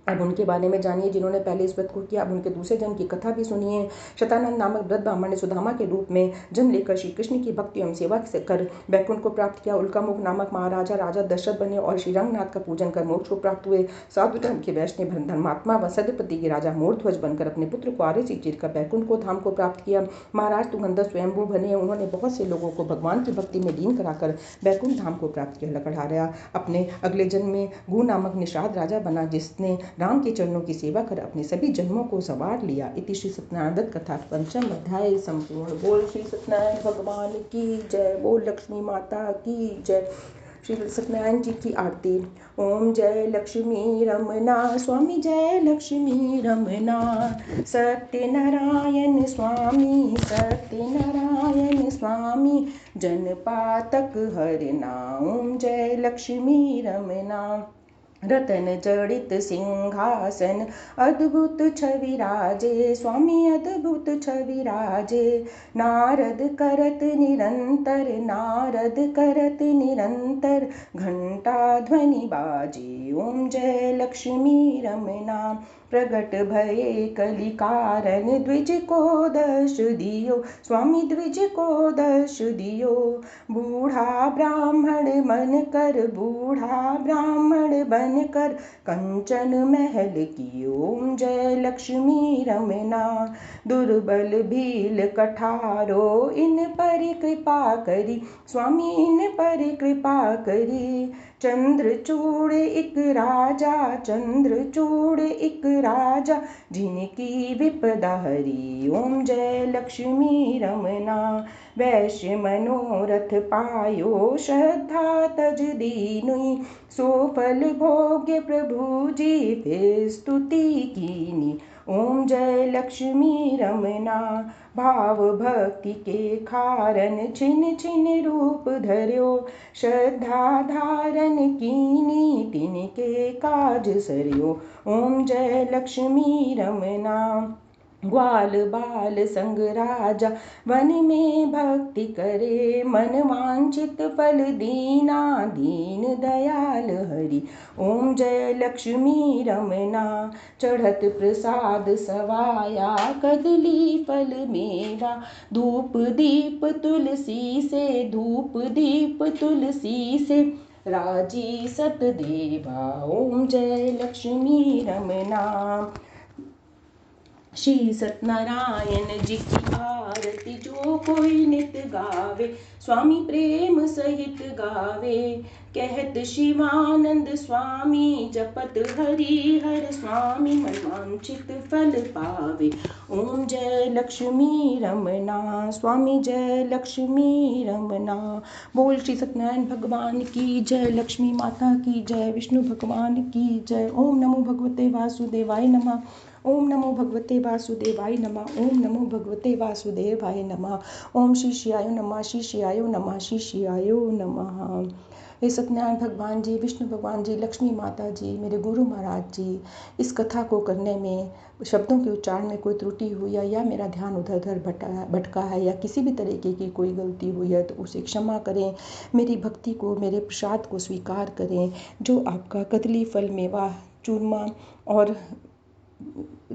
अब उनके बारे में जानिए जिन्होंने पहले इस व्रत को किया। अब उनके दूसरे जन्म की कथा भी सुनिए। शतानंद नामक व्रत ब्राह्मण ने सुदामा के रूप में जन्म लेकर श्री कृष्ण की भक्ति एवं सेवा कर वैकुंठ को प्राप्त किया। उल्कामुख नामक महाराजा राजा दशरथ बने और श्री रंगनाथ का पूजन कर मोक्ष को प्राप्त हुए। साधु धर्म के वैष्णव धर्मात्मा व सत्यपति के राजा मोरध्वज बनकर अपने पुत्र को आर्य से चीर कर वैकुंठ को धाम को प्राप्त किया। महाराज तुंगंदर स्वयंभू बने। उन्होंने बहुत से लोगों को भगवान की भक्ति में लीन कराकर वैकुंठ धाम को प्राप्त किया। लकड़हारा अपने अगले जन्म में गु नामक निषाद राजा बना, जिसने राम के चरणों की सेवा कर अपने सभी जन्मों को संवार लिया। इति श्री सत्यनारायण दत्त कथा पंचम अध्याय संपूर्ण। बोल श्री सत्यनारायण भगवान की जय। बोल लक्ष्मी माता की जय। श्री सत्यनारायण जी की आरती। ओम जय लक्ष्मी रमना स्वामी जय लक्ष्मी रमना। सत्यनारायण स्वामी सत्यनारायण स्वामी जनपातक हरना। ओम जय लक्ष्मी रमना। रतन जड़ित सिंहासन अद्भुत छवि राजे स्वामी अद्भुत छवि राजे। नारद करत निरंतर घंटा ध्वनि बाजे। ओम जय लक्ष्मी रमना। प्रगट भये कलि कारण द्विज को दर्श दियो स्वामी द्विज को दर्श दियो। बूढ़ा ब्राह्मण बन कर कंचन महल की। ओम जय लक्ष्मी रमना। दुर्बल भील कठारो इन पर कृपा करी स्वामी इन पर कृपा करी। चंद्रचूड़ एक राजा जिनकी विपदा हरी। ओम जय लक्ष्मी रमना। वैश्य मनोरथ पायो श्रद्धा तज दीनुई। सो फल भोग्य प्रभु जी फिर स्तुति कीनी। ओम जय लक्ष्मी रमना। भाव भक्ति के कारण छिन छिन रूप धर्यो। श्रद्धा धारण कीनी तिनके काज सरयो। ओम जय लक्ष्मी रमना। ग्वाल बाल संग राजा वन में भक्ति करे। मन वांछित फल दीना दीन दयाल हरि। ओम जय लक्ष्मी रमना। चढ़त प्रसाद सवाया कदली फल मेवा। धूप दीप तुलसी से राजी सतदेवा। ओम जय लक्ष्मी रमना। श्री सत्यनारायण जी की आरती जो कोई नित गावे स्वामी प्रेम सहित गावे। कहत शिवानंद स्वामी जपत हरि हर स्वामी मनवांछित फल पावे। ओम जय लक्ष्मी रमना स्वामी जय लक्ष्मी रमना। बोल श्री सत्यनारायण भगवान की जय। लक्ष्मी माता की जय। विष्णु भगवान की जय। ओम नमो भगवते वासुदेवाय नमः। ओम नमो भगवते वासुदेवाय नमः। ओम नमो भगवते वासुदेवाय नमः। ओम शिष्याय नमः शिष्याय नमः शिष्याय नमः। हे सत्यनारायण भगवान जी, विष्णु भगवान जी, लक्ष्मी माता जी, मेरे गुरु महाराज जी, इस कथा को करने में शब्दों के उच्चारण में कोई त्रुटि हुई है या मेरा ध्यान उधर उधर भटका है या किसी भी तरीके की कोई गलती हुई है तो उसे क्षमा करें। मेरी भक्ति को, मेरे प्रसाद को स्वीकार करें। जो आपका कदली फल मेवा चूरमा और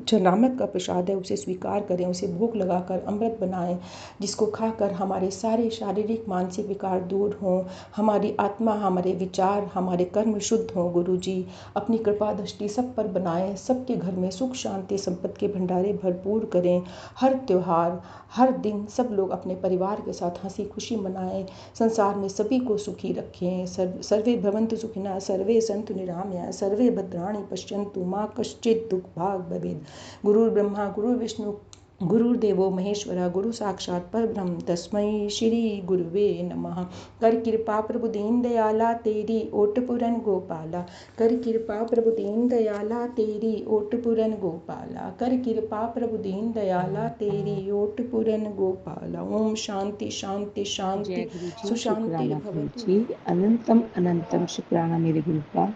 चरणामृत का प्रसाद है उसे स्वीकार करें, उसे भोग लगाकर अमृत बनाएं, जिसको खाकर हमारे सारे शारीरिक मानसिक विकार दूर हों, हमारी आत्मा, हमारे विचार, हमारे कर्म शुद्ध हों। गुरु जी अपनी कृपा दृष्टि सब पर बनाएं, सबके घर में सुख शांति संपत्ति के भंडारे भरपूर करें। हर त्योहार हर दिन सब लोग अपने परिवार के साथ हंसी खुशी मनाएं, संसार में सभी को सुखी रखें। सर्वे भवन्तु सुखिनः, सर्वे सन्तु निरामया, सर्वे भद्राणि पश्यन्तु मा कश्चित् दुःख भाग् भवेत्। गुरु ब्रह्मा गुरु विष्णु गुरुर्देवो महेश्वरा, गुरु साक्षात परब्रह्म तस्मै श्री गुरुवे नमः। कर कृपा प्रभु दीन दयाला तेरी ओट पुरन गोपाला। कर कृपा प्रभु दीन दयाला तेरी ओट पुरन गोपाला। कर कृपा प्रभु दीन दयाला तेरी ओट पुरन गोपाला। ओम शांति शांति शांति सुशांति भवतु। जी अनंतम अनंतम शुक्राना मेरे गुरु का,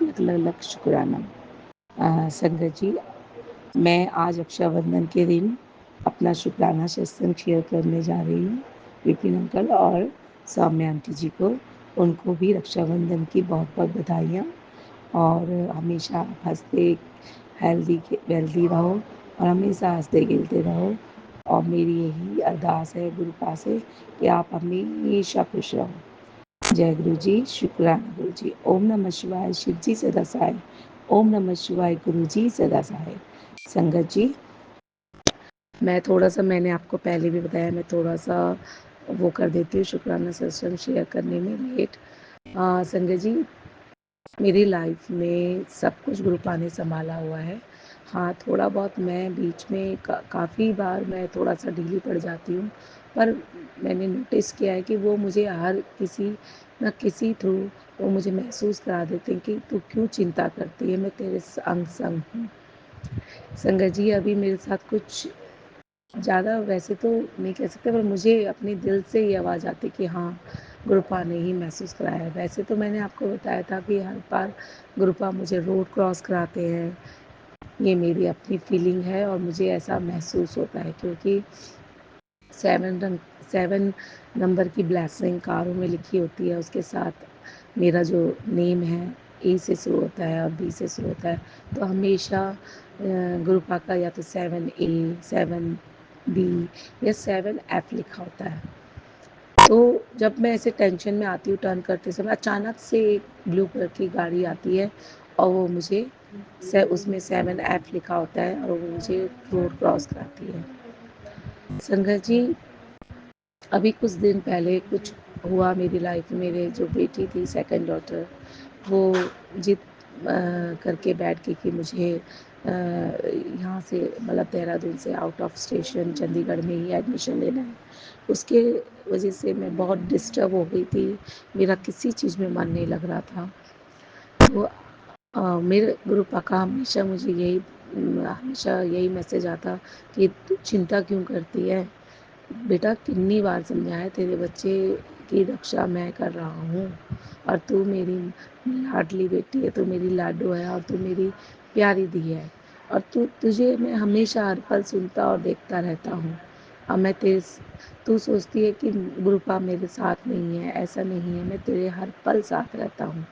लख लख शुक्राना। संगत जी, मैं आज रक्षाबंधन के दिन अपना शुक्राना सत्संग शेयर करने जा रही हूँ विपिन अंकल और सौम्या आंटी जी को। उनको भी रक्षाबंधन की बहुत बहुत बधाइयाँ और हमेशा हंसते हेल्दी वेल्दी रहो और हमेशा हंसते खेलते रहो। और मेरी यही अरदास है गुरु पास से कि आप हमेशा खुश रहो। जय गुरु जी, शुक्राना गुरु जी। ओम नमः शिवाय, शिव जी सदा सहाय। ओम नमः शिवाय, गुरु जी सदा सहाय। संगत जी, मैं थोड़ा सा, मैंने आपको पहले भी बताया, मैं थोड़ा सा वो कर देती हूँ शुक्राना सत्संग शेयर करने में लेट। संगत जी, मेरी लाइफ में सब कुछ गुरुपा ने सँभाला हुआ है। हाँ, थोड़ा बहुत मैं बीच में काफ़ी बार मैं थोड़ा-सा ढीली पड़ जाती हूँ, पर मैंने नोटिस किया है कि वो मुझे हर किसी न किसी थ्रू वो मुझे महसूस करा देते हैं कि तू क्यों चिंता करती है, मैं तेरे संग-संग हूँ। संगत जी, अभी मेरे साथ कुछ ज़्यादा वैसे तो नहीं कह सकते, पर मुझे अपने दिल से ये आवाज़ आती कि हाँ, गुरुपा ने ही महसूस कराया है। वैसे तो मैंने आपको बताया था कि हर बार गुरुपा मुझे रोड क्रॉस कराते हैं, ये मेरी अपनी फीलिंग है और मुझे ऐसा महसूस होता है क्योंकि 7 नंबर की ब्लेसिंग कारों में लिखी होती है, उसके साथ मेरा जो नेम है ए से शुरू होता है और बी से शुरू होता है, तो हमेशा गुरुपा का या तो 7A, 7B या 7F लिखा होता है। तो जब मैं ऐसे टेंशन में आती हूँ टर्न करते समय, अचानक से एक ब्लू कलर की गाड़ी आती है और वो मुझे उसमें 7F लिखा होता है और वो मुझे रोड क्रॉस कराती है। संगत जी, अभी कुछ दिन पहले कुछ हुआ मेरी लाइफ में। मेरे जो बेटी थी सेकंड डॉटर, वो जिद करके बैठ गई कि मुझे यहाँ से मतलब देहरादून से आउट ऑफ स्टेशन चंडीगढ़ में ही एडमिशन लेना है। उसके वजह से मैं बहुत डिस्टर्ब हो गई थी, मेरा किसी चीज़ में मन नहीं लग रहा था। तो मेरे गुरु पापा हमेशा मुझे हमेशा यही मैसेज आता कि तू चिंता क्यों करती है, बेटा कितनी बार समझाया, तेरे बच्चे की रक्षा मैं कर रहा हूँ और तू मेरी लाडली बेटी है, तू मेरी लाडो है और तू मेरी प्यारी दी है और तुझे मैं हमेशा हर पल सुनता और देखता रहता हूँ। अब तू सोचती है कि गुरुपा मेरे साथ नहीं है, ऐसा नहीं है, मैं तेरे हर पल साथ रहता हूँ,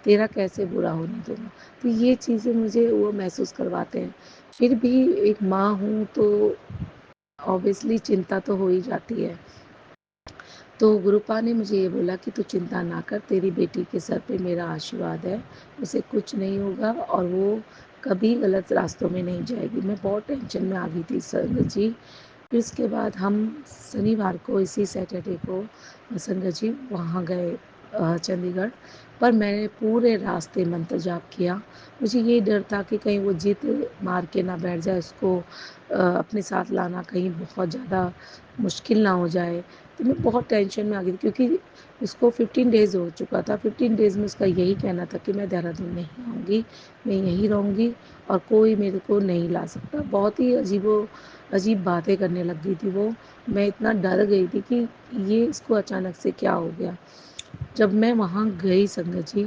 तेरा कैसे बुरा होने दूँगा। तो ये चीज़ें मुझे वो महसूस करवाते हैं। फिर भी एक माँ हूँ तो ऑब्वियसली चिंता तो हो ही जाती है। तो गुरुपा ने मुझे ये बोला कि तू चिंता ना कर, तेरी बेटी के सर पे मेरा आशीर्वाद है, उसे कुछ नहीं होगा और वो कभी गलत रास्तों में नहीं जाएगी। मैं बहुत टेंशन में आ गई थी संगत जी। फिर उसके बाद हम शनिवार को, इसी सैटरडे को संगत जी वहाँ गए चंडीगढ़। पर मैंने पूरे रास्ते मंत्र जाप किया। मुझे ये डर था कि कहीं वो जिद मार के ना बैठ जाए, उसको अपने साथ लाना कहीं बहुत ज़्यादा मुश्किल ना हो जाए। तो मैं बहुत टेंशन में आ गई थी क्योंकि उसको 15 डेज़ हो चुका था। 15 डेज़ में उसका यही कहना था कि मैं देहरादून नहीं आऊँगी, मैं यहीं रहूँगी और कोई मेरे को नहीं ला सकता। बहुत ही अजीब बातें करने लग गई थी वो। मैं इतना डर गई थी कि ये इसको अचानक से क्या हो गया। जब मैं वहाँ गई संगत जी,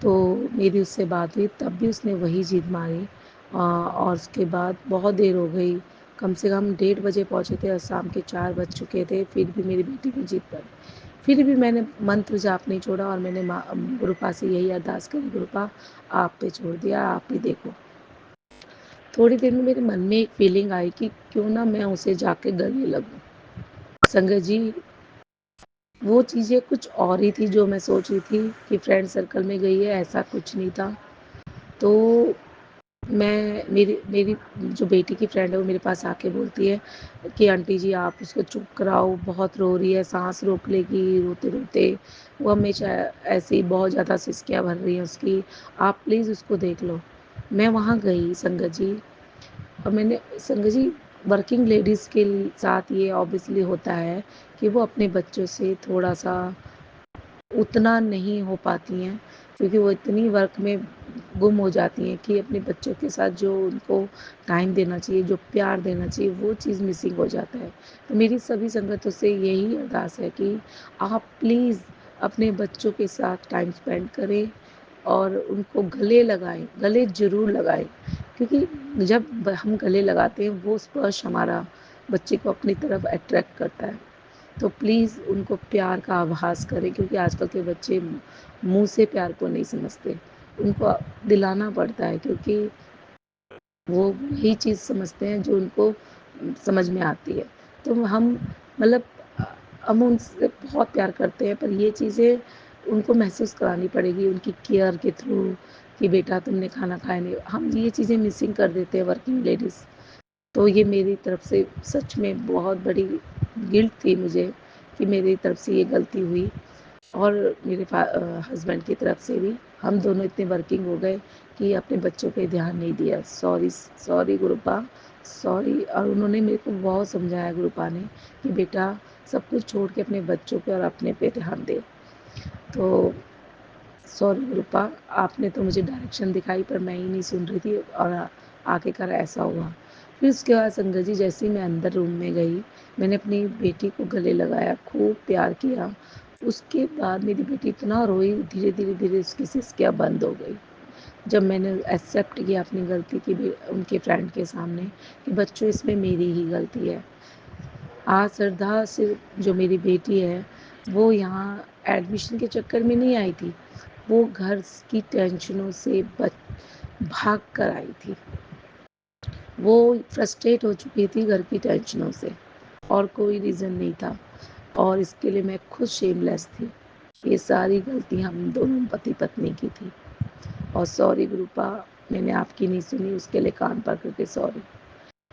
तो मेरी उससे बात हुई, तब भी उसने वही ज़िद मारी और उसके बाद बहुत देर हो गई, कम से कम 1:30 बजे पहुँचे थे और शाम के 4 बज चुके थे, फिर भी मेरी बेटी की ज़िद पर फिर भी मैंने मंत्र जाप नहीं छोड़ा और मैंने गुरुपा से यही अरदास करी, गुरुपा आप पे छोड़ दिया, आप ही देखो। थोड़ी देर में मेरे मन में एक फीलिंग आई कि क्यों ना मैं उसे जाके गले लगूं। संगत जी, वो चीज़ें कुछ और ही थी जो मैं सोच रही थी कि फ्रेंड सर्कल में गई है, ऐसा कुछ नहीं था। तो मेरी मेरी जो बेटी की फ्रेंड है वो मेरे पास आके बोलती है कि आंटी जी आप उसको चुप कराओ, बहुत रो रही है, सांस रोक लेगी रोते रोते, वो हमेशा ऐसे ही बहुत ज़्यादा सिसकियाँ भर रही हैं उसकी, आप प्लीज़ उसको देख लो। मैं वहाँ गई संगत जी, और मैंने संगत जी, वर्किंग लेडीज़ के साथ ये ऑब्वियसली होता है कि वो अपने बच्चों से थोड़ा सा उतना नहीं हो पाती हैं क्योंकि वो इतनी वर्क में गुम हो जाती हैं कि अपने बच्चों के साथ जो उनको टाइम देना चाहिए, जो प्यार देना चाहिए, वो चीज़ मिसिंग हो जाता है। तो मेरी सभी संगतों से यही अरदास है कि आप प्लीज़ अपने बच्चों के साथ टाइम स्पेंड करें और उनको गले लगाएँ, गले ज़रूर लगाएँ क्योंकि जब हम गले लगाते हैं वो स्पर्श हमारा बच्चे को अपनी तरफ अट्रैक्ट करता है। तो प्लीज़ उनको प्यार का आभास करें क्योंकि आजकल के बच्चे मुँह से प्यार को नहीं समझते। उनको दिलाना पड़ता है क्योंकि वो वही चीज़ समझते हैं जो उनको समझ में आती है। तो हम मतलब हम उनसे बहुत प्यार करते हैं पर ये चीज़ें उनको महसूस करानी पड़ेगी उनकी केयर के थ्रू कि बेटा तुमने खाना खाया नहीं। हम ये चीज़ें मिसिंग कर देते हैं वर्किंग लेडीज़। तो ये मेरी तरफ से सच में बहुत बड़ी गिल्ट थी मुझे कि मेरी तरफ से ये गलती हुई और मेरे हस्बैंड की तरफ से भी। हम दोनों इतने वर्किंग हो गए कि अपने बच्चों पे ध्यान नहीं दिया। Sorry sorry गुरुपा, sorry. और उन्होंने मेरे को बहुत समझाया गुरुपा ने कि बेटा सब कुछ छोड़ के अपने बच्चों पे और अपने पे ध्यान दे। तो सॉरी गुरुपा, आपने तो मुझे डायरेक्शन दिखाई पर मैं ही नहीं सुन रही थी और आखिरकार ऐसा हुआ। फिर उसके बाद संगत जी जैसे ही मैं अंदर रूम में गई, मैंने अपनी बेटी को गले लगाया, खूब प्यार किया। उसके बाद मेरी बेटी इतना रोई, धीरे धीरे धीरे उसकी सिसकियाँ बंद हो गई। जब मैंने एक्सेप्ट किया अपनी गलती की भी उनके फ्रेंड के सामने कि बच्चों इसमें मेरी ही गलती है। आज श्रद्धा सिर्फ जो मेरी बेटी है वो यहाँ एडमिशन के चक्कर में नहीं आई थी, वो घर की टेंशनों से भाग कर आई थी। वो फ्रस्ट्रेट हो चुकी थी घर की टेंशनों से, और कोई रीज़न नहीं था, और इसके लिए मैं खुद शेमलेस थी। ये सारी गलतियाँ हम दोनों पति पत्नी की थी। और सॉरी गुरुपा, मैंने आपकी नहीं सुनी, उसके लिए कान पकड़ के सॉरी।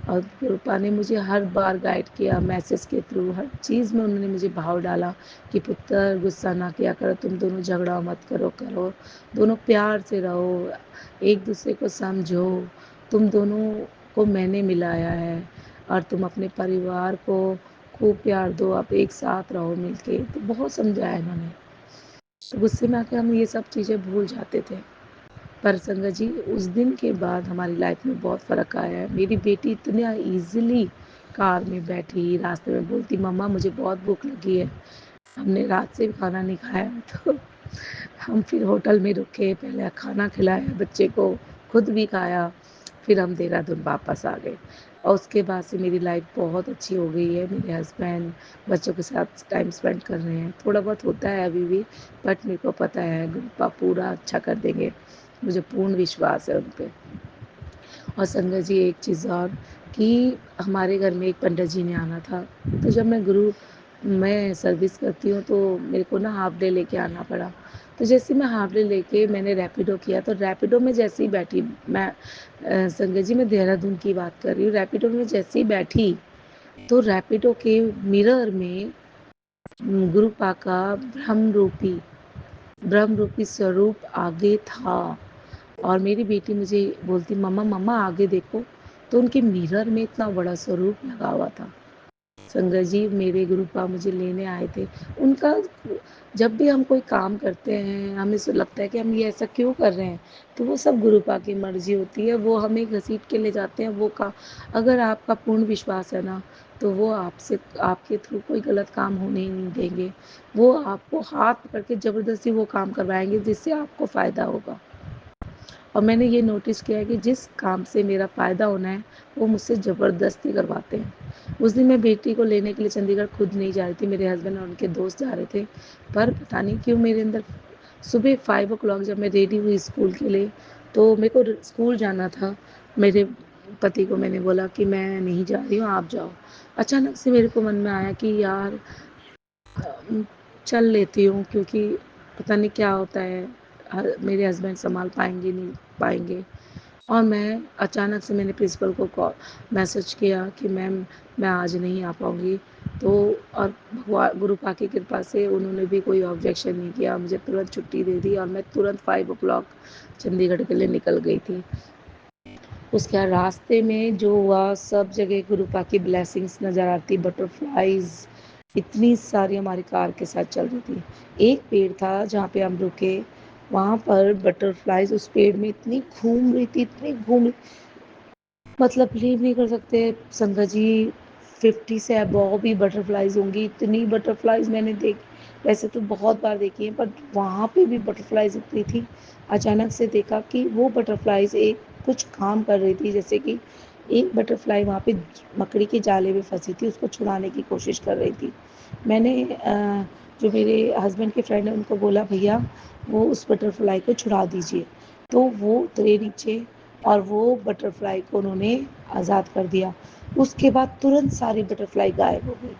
और गुरुपा ने मुझे हर बार गाइड किया मैसेज के थ्रू, हर चीज़ में उन्होंने मुझे भाव डाला कि पुत्र गुस्सा ना किया करो, तुम दोनों झगड़ा मत करो दोनों प्यार से रहो, एक दूसरे को समझो, तुम दोनों को मैंने मिलाया है और तुम अपने परिवार को खूब प्यार दो, आप एक साथ रहो मिलके। तो बहुत समझाया इन्होंने। तो गुस्से में आके हम ये सब चीज़ें भूल जाते थे। पर संगत जी उस दिन के बाद हमारी लाइफ में बहुत फ़र्क आया है। मेरी बेटी इतना ईज़िली कार में बैठी, रास्ते में बोलती मम्मा मुझे बहुत भूख लगी है। हमने रात से भी खाना नहीं खाया तो हम फिर होटल में रुके, पहले खाना खिलाया बच्चे को, खुद भी खाया, फिर हम देहरादून वापस आ गए। और उसके बाद से मेरी लाइफ बहुत अच्छी हो गई है। मेरे हस्बैंड बच्चों के साथ टाइम स्पेंड कर रहे हैं। थोड़ा बहुत होता है अभी भी, बट मेरे को पता है गुरुपा पूरा अच्छा कर देंगे, मुझे पूर्ण विश्वास है उन पे। और संगत जी एक चीज़ और कि हमारे घर में एक पंडित जी ने आना था, तो जब मैं सर्विस करती हूँ तो मेरे को ना हाफ डे लेके आना पड़ा। तो जैसे मैं हाफ डे लेके मैंने रैपिडो किया, तो रैपिडो में जैसे ही बैठी मैं संगत जी मैं देहरादून की बात कर रही हूँ, रैपिडो में जैसे ही बैठी तो रैपिडो के मिरर में गुरुपा का ब्रह्म रूपी स्वरूप आगे था। और मेरी बेटी मुझे बोलती मम्मा मम्मा आगे देखो, तो उनके मिरर में इतना बड़ा स्वरूप लगा हुआ था। संगत जी मेरे गुरुपा मुझे लेने आए थे। उनका जब भी हम कोई काम करते हैं हमें ऐसा लगता है कि हम ये ऐसा क्यों कर रहे हैं, तो वो सब गुरुपा की मर्जी होती है, वो हमें घसीट के ले जाते हैं। वो का अगर आपका पूर्ण विश्वास है ना, तो वो आपसे आपके थ्रू कोई गलत काम होने ही नहीं देंगे। वो आपको हाथ पकड़ के ज़बरदस्ती वो काम करवाएंगे जिससे आपको फ़ायदा होगा। और मैंने ये नोटिस किया है कि जिस काम से मेरा फ़ायदा होना है वो मुझसे ज़बरदस्ती करवाते हैं। उस दिन मैं बेटी को लेने के लिए चंडीगढ़ खुद नहीं जा रही थी, मेरे हस्बैंड और उनके दोस्त जा रहे थे। पर पता नहीं क्यों मेरे अंदर सुबह 5 o'clock जब मैं रेडी हुई स्कूल के लिए, तो मेरे को स्कूल जाना था। मेरे पति को मैंने बोला कि मैं नहीं जा रही हूँ, आप जाओ। अचानक से मेरे को मन में आया कि यार चल लेती हूँ, क्योंकि पता नहीं क्या होता है, मेरे हस्बैंड संभाल पाएंगे नहीं पाएंगे। और मैं अचानक से मैंने प्रिंसिपल को कॉल मैसेज किया कि मैम मैं आज नहीं आ पाऊँगी। तो और भगवान गुरुपा की कृपा से उन्होंने भी कोई ऑब्जेक्शन नहीं किया, मुझे तुरंत छुट्टी दे दी और मैं तुरंत 5 o'clock चंडीगढ़ के लिए निकल गई थी। उसके बाद रास्ते में जो हुआ, सब जगह गुरुपा की ब्लेसिंग्स नज़र आती, बटरफ्लाइज इतनी सारी हमारी कार के साथ चल रही थी। एक पेड़ था जहाँ पे हम रुके, वहाँ पर बटरफ्लाइज उस पेड़ में इतनी घूम रही थी, इतनी घूम रही, मतलब बिलीव नहीं कर सकते संगत जी, 50 से अबव भी बटरफ्लाइज होंगी, इतनी बटरफ्लाइज मैंने देखी। वैसे तो बहुत बार देखी है, बट वहाँ पे भी बटरफ्लाइज इतनी थी। अचानक से देखा कि वो बटरफ्लाइज एक कुछ काम कर रही थी, जैसे कि एक बटरफ्लाई वहाँ पे मकड़ी के जाले में फंसी थी, उसको छुड़ाने की कोशिश कर रही थी। मैंने जो मेरे हस्बैंड के फ्रेंड है उनको बोला भैया वो उस बटरफ्लाई को छुड़ा दीजिए। तो वो उतरे नीचे और वो बटरफ्लाई को उन्होंने आज़ाद कर दिया। उसके बाद तुरंत सारी बटरफ्लाई गायब हो गई।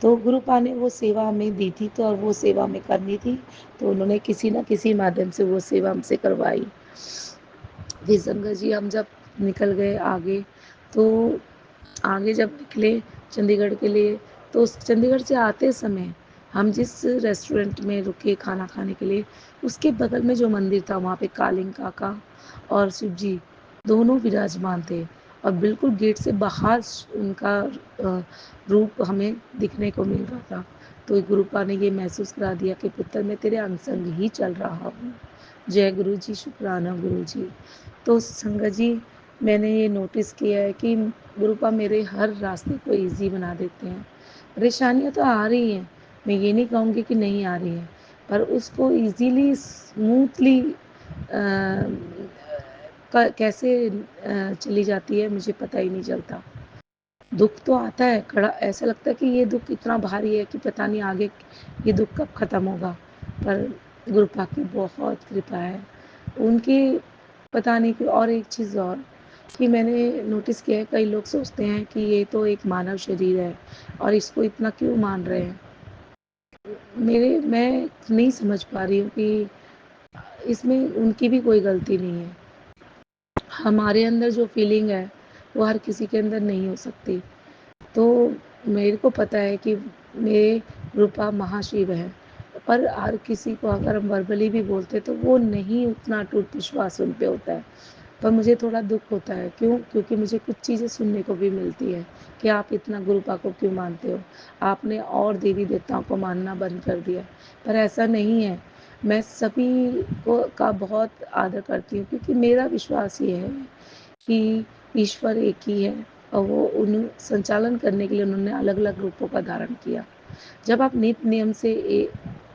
तो गुरुपा ने वो सेवा हमें दी थी, तो और वो सेवा हमें करनी थी, तो उन्होंने किसी न किसी माध्यम से वो सेवा हमसे करवाई। फिर संगत जी हम जब निकल गए आगे, तो आगे जब निकले चंडीगढ़ के लिए, तो उस चंडीगढ़ से आते समय हम जिस रेस्टोरेंट में रुके खाना खाने के लिए, उसके बगल में जो मंदिर था वहाँ पे कालिंग काका और शिव जी दोनों विराजमान थे और बिल्कुल गेट से बाहर उनका रूप हमें दिखने को मिल रहा था। तो गुरुपा ने ये महसूस करा दिया कि पुत्र मैं तेरे अंग संग ही चल रहा हूँ। जय गुरु जी, शुक्राना गुरु जी। तो संगत जी, मैंने ये नोटिस किया है कि गुरुपा मेरे हर रास्ते को ईज़ी बना देते हैं। परेशानियाँ तो आ रही हैं, मैं ये नहीं कहूँगी कि नहीं आ रही हैं, पर उसको ईज़िली स्मूथली कैसे चली जाती है मुझे पता ही नहीं चलता। दुःख तो आता है, खड़ा ऐसा लगता है कि ये दुःख इतना भारी है कि पता नहीं आगे ये दुःख कब ख़त्म होगा। पर गुरुपा की बहुत कृपा है। उनकी पता नहीं कि और एक चीज़ और कि मैंने नोटिस किया है, कई लोग सोचते हैं कि ये तो एक मानव शरीर है और इसको इतना क्यों मान रहे हैं। मैं नहीं समझ पा रही हूँ कि इसमें उनकी भी कोई गलती नहीं है। हमारे अंदर जो फीलिंग है, वो हर किसी के अंदर नहीं हो सकती। तो मेरे को पता है कि मेरे रूपा महाशिव है, पर हर किसी को अगर हम वर्बली भी बोलते तो वो नहीं उतना अटूट विश्वास उन पे होता है। पर मुझे थोड़ा दुःख होता है, क्यों? क्योंकि मुझे कुछ चीज़ें सुनने को भी मिलती है कि आप इतना गुरुपा को क्यों मानते हो? आपने और देवी-देवताओं को मानना बंद कर दिया। पर ऐसा नहीं है, मैं सभी को का बहुत आदर करती हूँ क्योंकि मेरा विश्वास ये है कि ईश्वर एक ही है और वो उन संचालन करने के लिए उन्होंने अलग-अलग रूपों का धारण किया। जब आप नित नियम से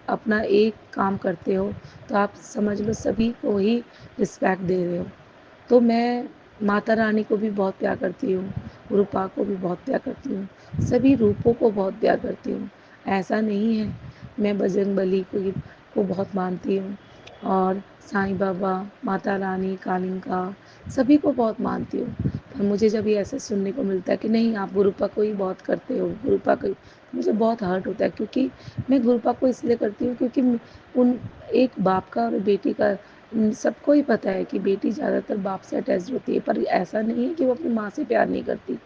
अपना एक काम करते हो, तो आप समझ लो सभी को ही रिस्पेक्ट दे रहे हो। तो मैं माता रानी को भी बहुत प्यार करती हूँ, रूपा को भी बहुत प्यार करती हूँ, सभी रूपों को बहुत प्यार करती हूँ। ऐसा नहीं है, मैं बजरंगबली को बहुत मानती हूँ और साईं बाबा, माता रानी, कालिंका सभी को बहुत मानती हूँ। पर मुझे जब ये ऐसा सुनने को मिलता है कि नहीं आप गुरुपा को ही बहुत करते हो, गुरुपा को ही, मुझे बहुत हर्ट होता है क्योंकि मैं गुरुपा को इसलिए करती हूँ क्योंकि उन एक बाप का और बेटी का सबको ही पता है कि बेटी ज़्यादातर बाप से अटैच्ड होती है, पर ऐसा नहीं है कि वो अपनी माँ से प्यार नहीं करती,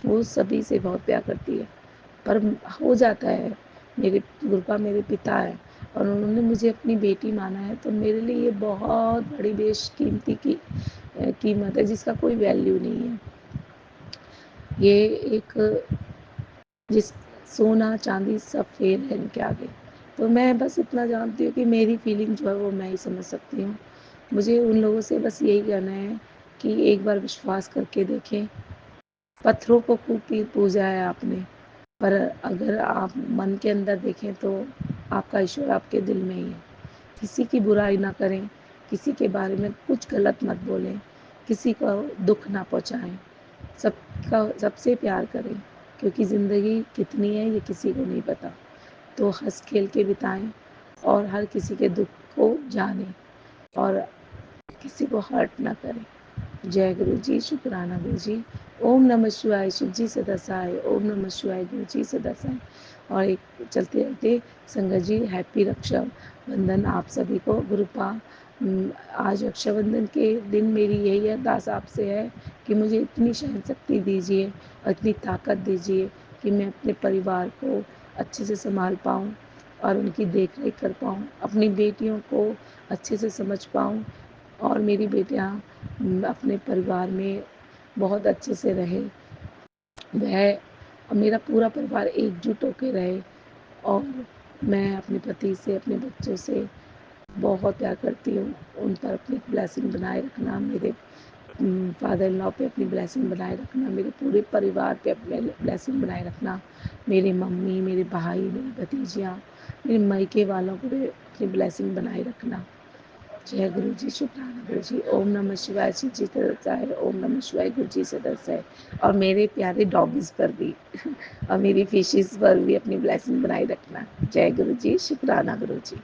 वो सभी से बहुत प्यार करती है। पर हो जाता है, मेरे गुरुपा मेरे पिता हैं और उन्होंने मुझे अपनी बेटी माना है, तो मेरे लिए ये बहुत बड़ी बेशकीमती की कीमत है जिसका कोई वैल्यू नहीं है। ये एक जिस सोना चांदी सब फेल है इनके आगे। तो मैं बस इतना जानती हूँ कि मेरी फीलिंग जो है वो मैं ही समझ सकती हूँ। मुझे उन लोगों से बस यही कहना है कि एक बार विश्वास करके देखें। पत्थरों को खूब पूजा है आपने, पर अगर आप मन के अंदर देखें तो आपका ईश्वर आपके दिल में ही है। किसी की बुराई ना करें, किसी के बारे में कुछ गलत मत बोलें, किसी को दुःख ना पहुँचाएँ, सबका सबसे प्यार करें क्योंकि ज़िंदगी कितनी है ये किसी को नहीं पता। तो हँस खेल के बिताएँ और हर किसी के दुःख को जानें और किसी को हर्ट ना करें। जय गुरु जी, शुक्राना गुरु जी। ओम नमः शिवाय, शिव जी सदा सहाय। ओम नमः शिवाय, गुरु जी सदा सहाय। और एक चलते-चलते संगत जी हैप्पी रक्षाबंधन आप सभी को। गुरुपा आज रक्षाबंधन के दिन मेरी यही अरदास आपसे है कि मुझे इतनी सहन शक्ति दीजिए और इतनी ताकत दीजिए कि मैं अपने परिवार को अच्छे से सँभाल पाऊँ और उनकी देख-रेख कर पाऊँ, अपनी बेटियों को अच्छे से समझ पाऊँ और मेरी बेटियाँ अपने परिवार में बहुत अच्छे से रहे। वह और मेरा पूरा परिवार एकजुट होके रहे और मैं अपने पति से, अपने बच्चों से बहुत प्यार करती हूँ। उन पर अपनी ब्लेसिंग बनाए रखना, मेरे फादर इन लॉ पे अपनी ब्लेसिंग बनाए रखना, मेरे पूरे परिवार पे अपने ब्लेसिंग बनाए रखना, मेरी मम्मी, मेरे भाई, मेरी भतीजियाँ, मेरे मायके वालों को भी अपनी ब्लेसिंग बनाए रखना। जय गुरु जी, शुक्राना गुरु जी। ओम नमः शिवाय, शिव जी सदस्य है। ओम नमः शिवाय, गुरु जी सदस्य है। और मेरे प्यारे डॉगीज़ पर भी और मेरी फिशेज़ पर भी अपनी ब्लेसिंग बनाए रखना। जय गुरु जी, शुक्राना गुरु जी।